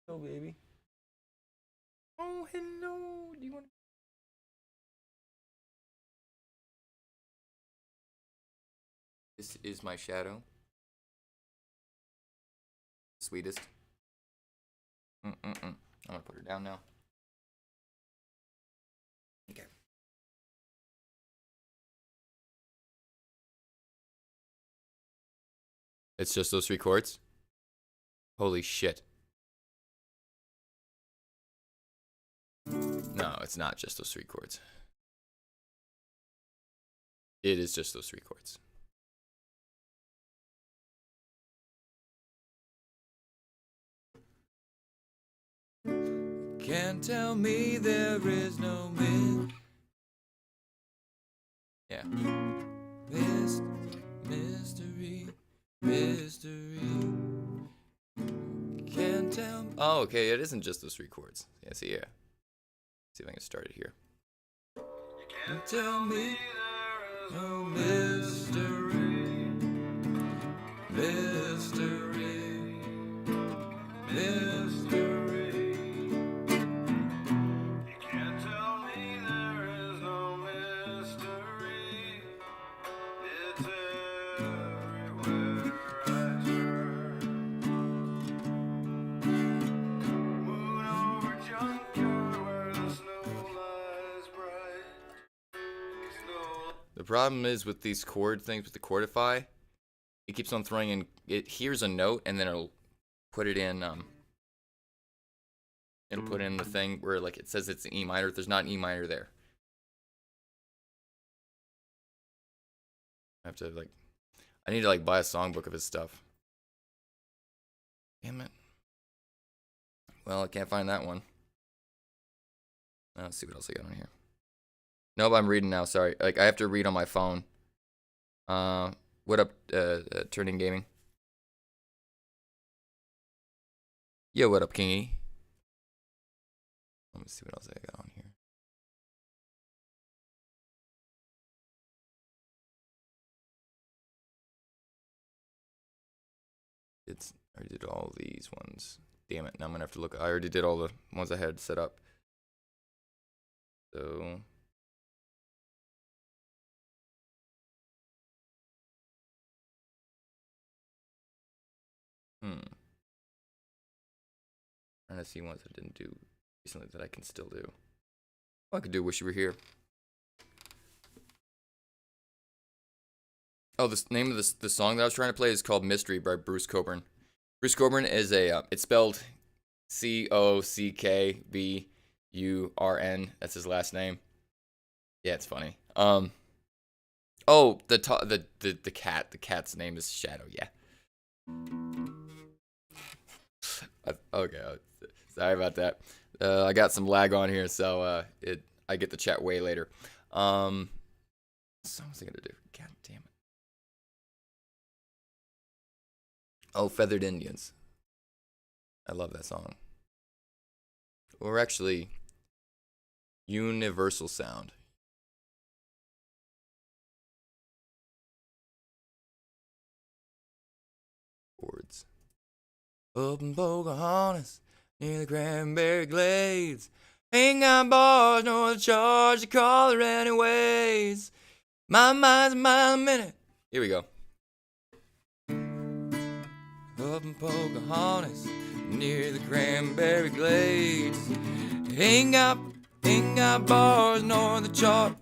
Oh, baby. Oh, hello. Do you want to? This is my shadow. Sweetest. I'm gonna put her down now. Okay. It's just those 3 chords? Holy shit. No, it's not just those 3 chords. It is just those 3 chords. Can't tell me there is no yeah. Mystery. Can't tell me. Oh, okay, it isn't just those 3 chords. Yeah, see, yeah. See if I can start it here. Can't tell me no mystery. Mystery. Mystery. You can't tell me there is no mystery. It's everywhere I turn. Moon over junkyard where the snow lies bright. The problem is with these chord things, with the Chordify, it keeps on throwing in, it hears a note and then it'll put it in, it'll put in the thing where like it says it's an E minor. There's not an E minor there. I have to like, I need to like buy a songbook of his stuff. Damn it. Well, I can't find that one. Let's see what else I got on here. Nope, I'm reading now. Sorry. Like I have to read on my phone. What up, Turning Gaming? Yo, what up, Kingy? Let me see what else I got on here. I already did all these ones. Damn it, now I'm gonna have to look. I already did all the ones I had set up. So. Trying to see ones I didn't do recently that I can still do. Oh, I could do Wish You Were Here. Oh, the name of the song that I was trying to play is called Mystery by Bruce Cockburn. Bruce Cockburn is a, it's spelled Cockburn. That's his last name. Yeah, it's funny. Oh, the cat. The cat's name is Shadow. Yeah. Okay. Sorry about that. I got some lag on here, so I get the chat way later. What song was I gonna do? God damn it. Oh, Feathered Indians. I love that song. Or actually, Universal Sound. Chords. Up in Pocahontas, near the Cranberry Glades. Ain't got bars nor the charge to call her anyways. My mind's a mile a minute. Here we go. Up in Pocahontas, near the Cranberry Glades. Ain't got bars nor the charge.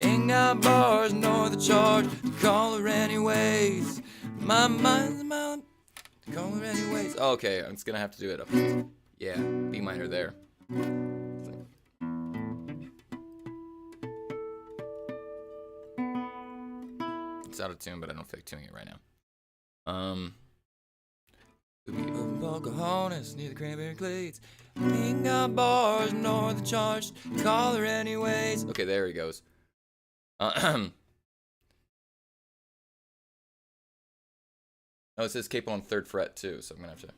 Ain't Ain't got bars nor the charge to call her anyways. My mind's a mile to call her anyways. Oh, okay, I'm just gonna have to do it up. Yeah, B minor there. It's out of tune, but I don't feel like tuning it right now. Could be open Pocahontas near the Cranberry Glades. Ain't got bars nor the charge to call her anyways. Okay, there he goes. Oh, it says capo on 3rd fret too, so I'm gonna have to.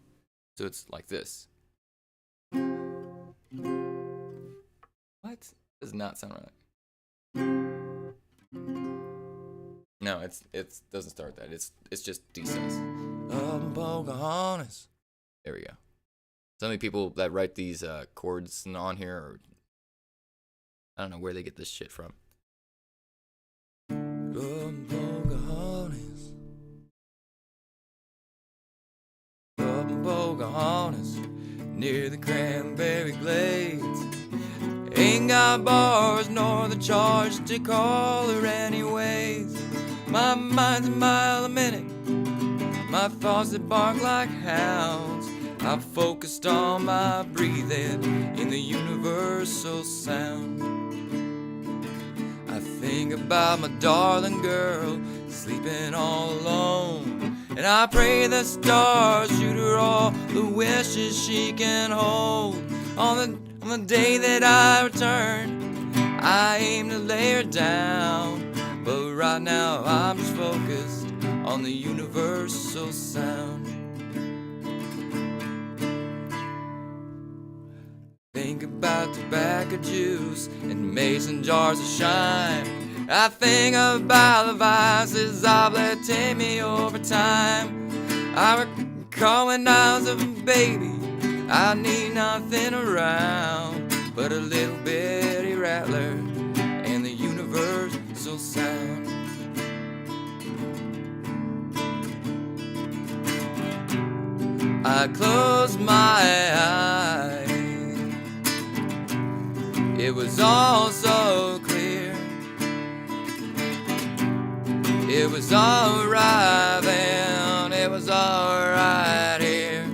So it's like this. What? Does not sound right. No, it doesn't start that. It's just D sus. Pocahontas. There we go. So many people that write these chords on here, or I don't know where they get this shit from. Pocahontas. Pocahontas, near the Cranberry Glades. Ain't got bars nor the charge to call her anyways. My mind's a mile a minute, my thoughts that bark like hounds. I've focused on my breathing in the universal sound. I think about my darling girl sleeping all alone, and I pray the stars shoot her all the wishes she can hold. On the day that I return, I aim to lay her down, but right now I'm just focused on the universal sound. Think about tobacco juice and mason jars of shine. I think about the vices I've let take me over time. I recall when I was a baby, I need nothing around but a little bitty rattler and the universal sound. I closed my eyes, it was all so clear. It was alright then, it was alright here.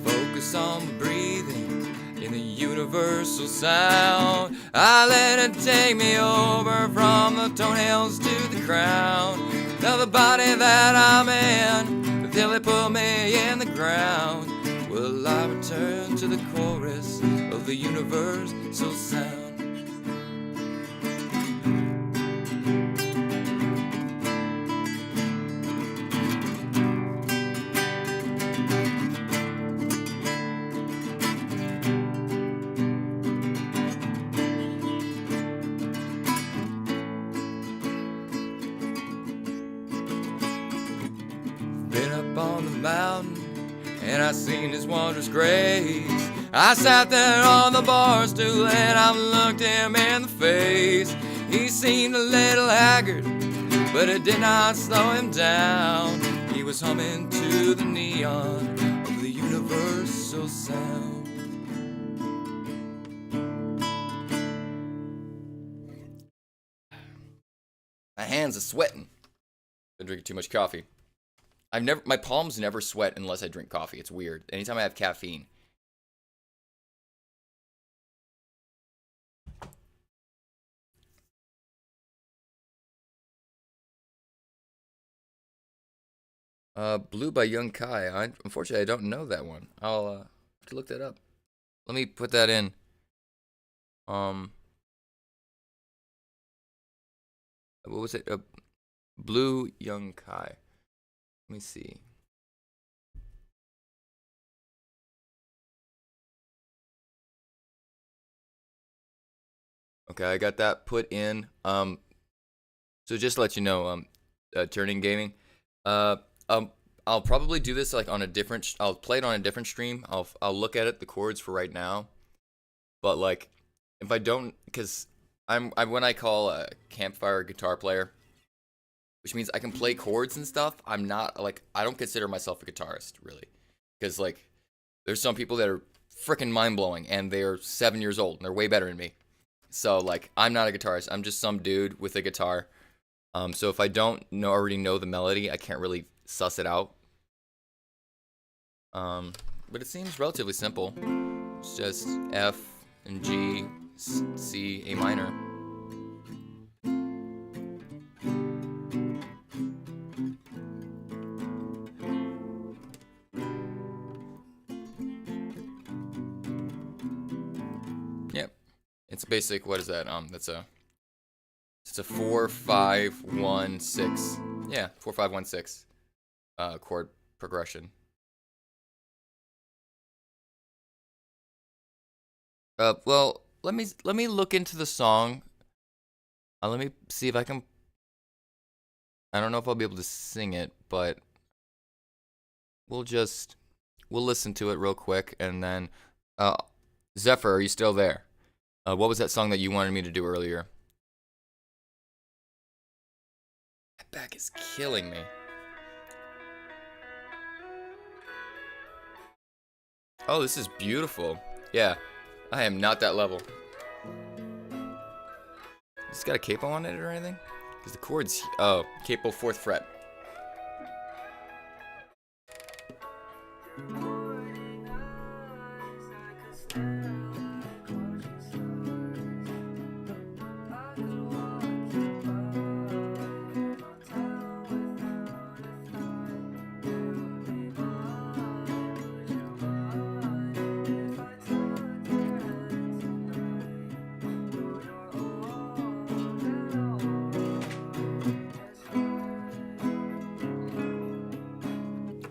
Focus on breathing in the universal sound. I let it take me over from the toenails to the crown. Now the body that I'm in, until it put me in the ground. Will I return to the chorus of the universal sound? Been up on the mountain and I seen his wondrous grace. I sat there on the bar stool and I looked him in the face. He seemed a little haggard, but it did not slow him down. He was humming to the neon of the universal sound. My hands are sweating. Been drinking too much coffee. My palms never sweat unless I drink coffee. It's weird. Anytime I have caffeine. Blue by Young Kai. Unfortunately, I don't know that one. I'll have to look that up. Let me put that in. What was it? Blue Young Kai. Let me see. Okay, I got that put in. So just to let you know, Turning Gaming. I'll probably do this like on a different. I'll play it on a different stream. I'll look at it, the chords for right now. But like, if I don't, because I'm when I call a campfire guitar player, which means I can play chords and stuff. I'm not like, I don't consider myself a guitarist really, because like there's some people that are freaking mind blowing, and they're 7 years old and they're way better than me. So like, I'm not a guitarist. I'm just some dude with a guitar. So if I don't already know the melody, I can't really suss it out. But it seems relatively simple. It's just F and G, C, A minor. Yep. It's basic. What is that? It's a 4-5-1-6. Yeah, 4-5-1-6 chord progression. Well, let me look into the song. Let me see if I can. I don't know if I'll be able to sing it, but we'll listen to it real quick, and then Zephyr, are you still there? What was that song that you wanted me to do earlier? My back is killing me. Oh, this is beautiful. Yeah, I am not that level. It's got a capo on it or anything? Because the chords, oh, capo 4th fret.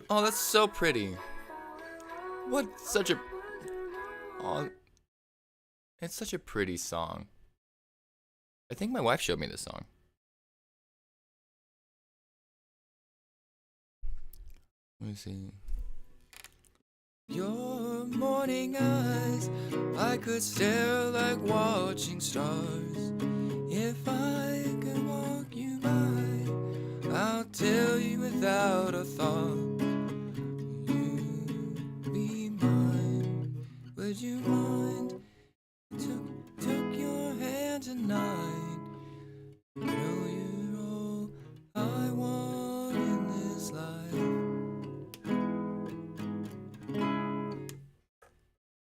Oh, that's so pretty. What such a... Oh, it's such a pretty song. I think my wife showed me this song. Let me see. Your morning eyes, I could stare like watching stars. If I could walk you by, I'll tell you without a thought. You'd be mine. Would you mind? Took your hand tonight. Know you're all I want in this life.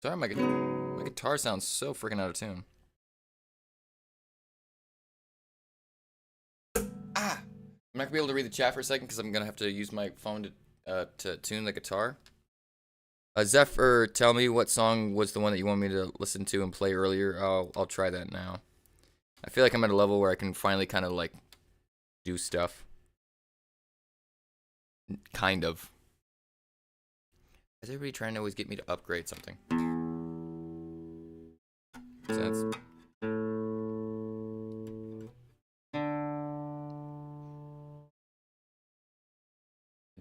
Sorry, my guitar sounds so freaking out of tune. I'm not gonna be able to read the chat for a second because I'm gonna have to use my phone to tune the guitar. Zephyr, tell me what song was the one that you want me to listen to and play earlier. I'll try that now. I feel like I'm at a level where I can finally kind of like do stuff. Kind of. Is everybody trying to always get me to upgrade something? Sense.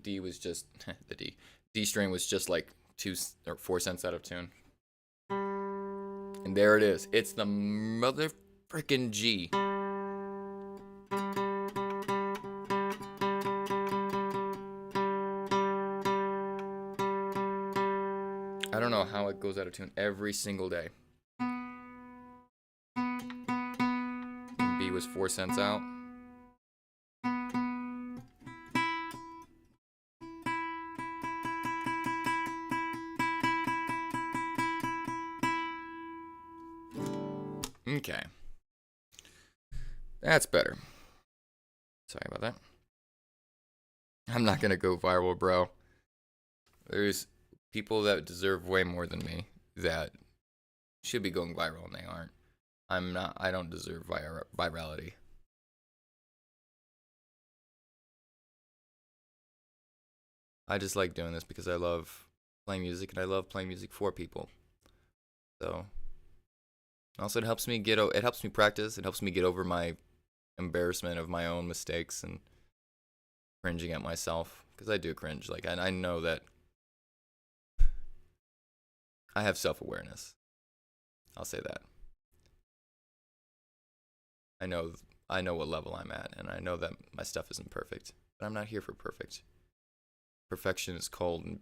D was just the D string was just like 2 or 4 cents out of tune. And there it is. It's the mother frickin' G. I don't know how it goes out of tune every single day. B was 4 cents out. Okay. That's better. Sorry about that. I'm not gonna go viral, bro. There's people that deserve way more than me that should be going viral and they aren't. I don't deserve virality. I just like doing this because I love playing music and I love playing music for people. So also it helps me practice. It helps me get over my embarrassment of my own mistakes and cringing at myself, because I do cringe. Like I know that I have self-awareness. I'll say that. I know what level I'm at, and I know that my stuff isn't perfect. But I'm not here for perfect. Perfection is cold and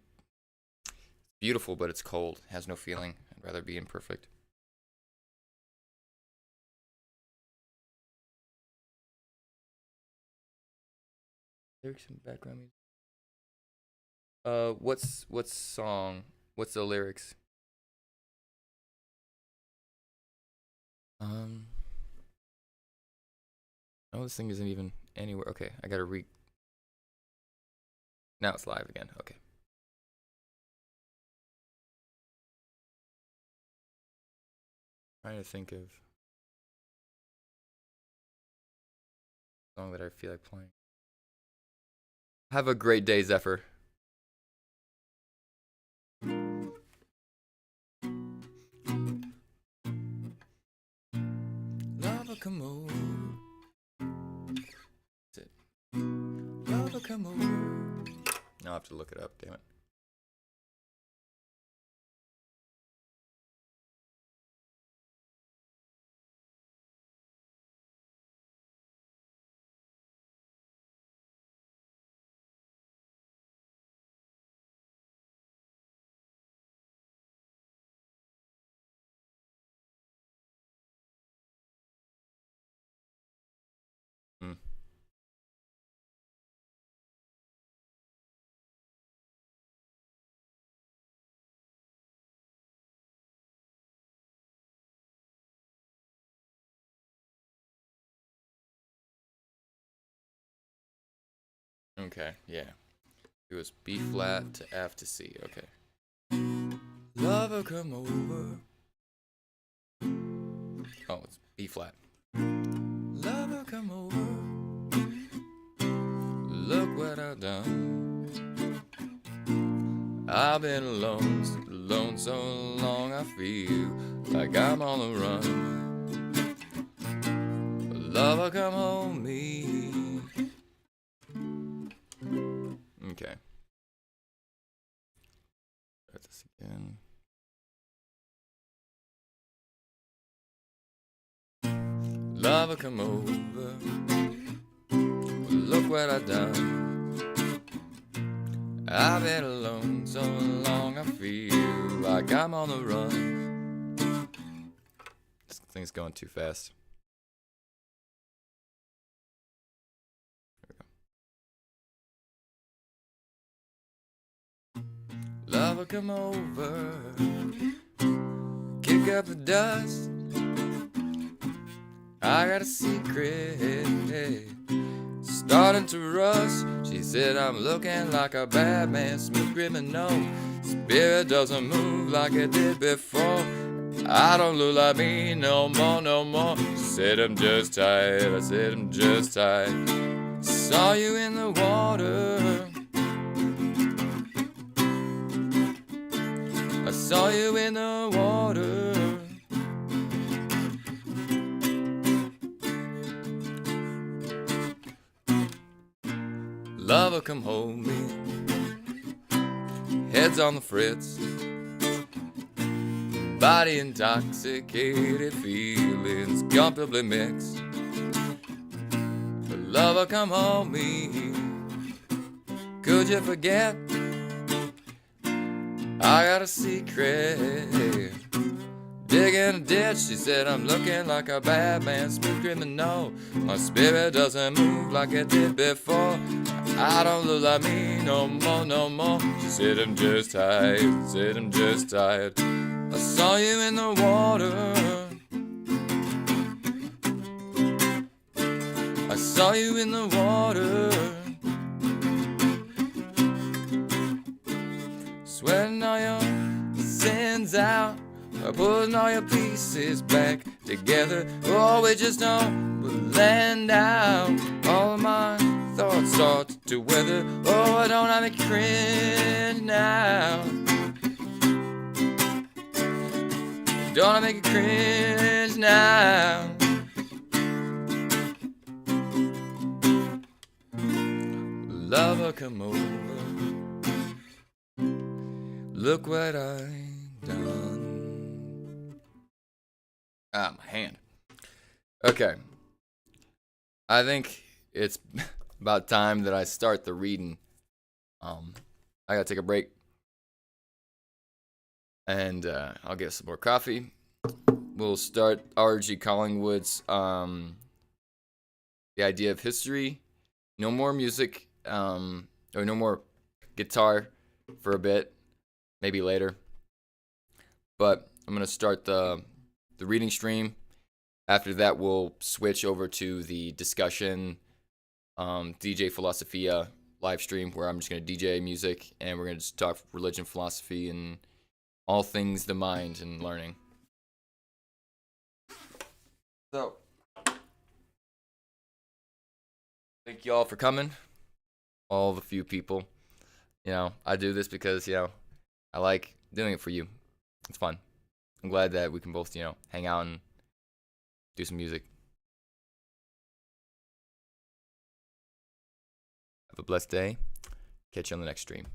beautiful, but it's cold. It has no feeling. I'd rather be imperfect. Lyrics and background music. What's song? What's the lyrics? Oh, this thing isn't even anywhere. Okay, I gotta re. Now it's live again. Okay. Trying to think of a song that I feel like playing. Have a great day, Zephyr. Lava, come over. That's it. Lava, come over. Now I have to look it up, damn it. Hmm. Okay, yeah. It was B flat to F to C. Okay. Lover, come over. Oh, it's B flat. Lover, come over. Look what I've done. I've been alone so long I feel like I'm on the run. Lover, come home me. Okay. Start this again. Lover, come over. Look what I've done. I've been alone so long I feel like I'm on the run. This thing's going too fast. There we go. Lover, come over. Kick up the dust. I got a secret, starting to rust. She said I'm looking like a bad man, smooth criminal. Spirit doesn't move like it did before. I don't look like me no more, no more. She said I'm just tired, I said I'm just tired. Saw you in the water. I saw you in the water. Lover, come hold me. Head's on the fritz. Body intoxicated, feelings comfortably mixed. Lover, come hold me. Could you forget? I got a secret. Digging a ditch, she said I'm looking like a bad man, smooth criminal. My spirit doesn't move like it did before. I don't look like me no more, no more. She said I'm just tired, said I'm just tired. I saw you in the water. I saw you in the water. Sweating all your sins out, putting all your pieces back together. Oh, we just don't land out. All of my thoughts start to weather. Oh, I don't have a cringe now. Don't I make it cringe now? Lover, come over. Look what I done. Ah, my hand. Okay. I think it's about time that I start the reading. I gotta take a break. and I'll get some more coffee. We'll start R.G. Collingwood's The Idea of History. No more music, or no more guitar for a bit, maybe later. But I'm gonna start the reading stream. After that, we'll switch over to the discussion DJ Philosophia live stream, where I'm just gonna DJ music and we're gonna just talk religion, philosophy, and all things the mind and learning. So, thank you all for coming. All the few people. I do this because, I like doing it for you. It's fun. I'm glad that we can both, hang out and do some music. Have a blessed day. Catch you on the next stream.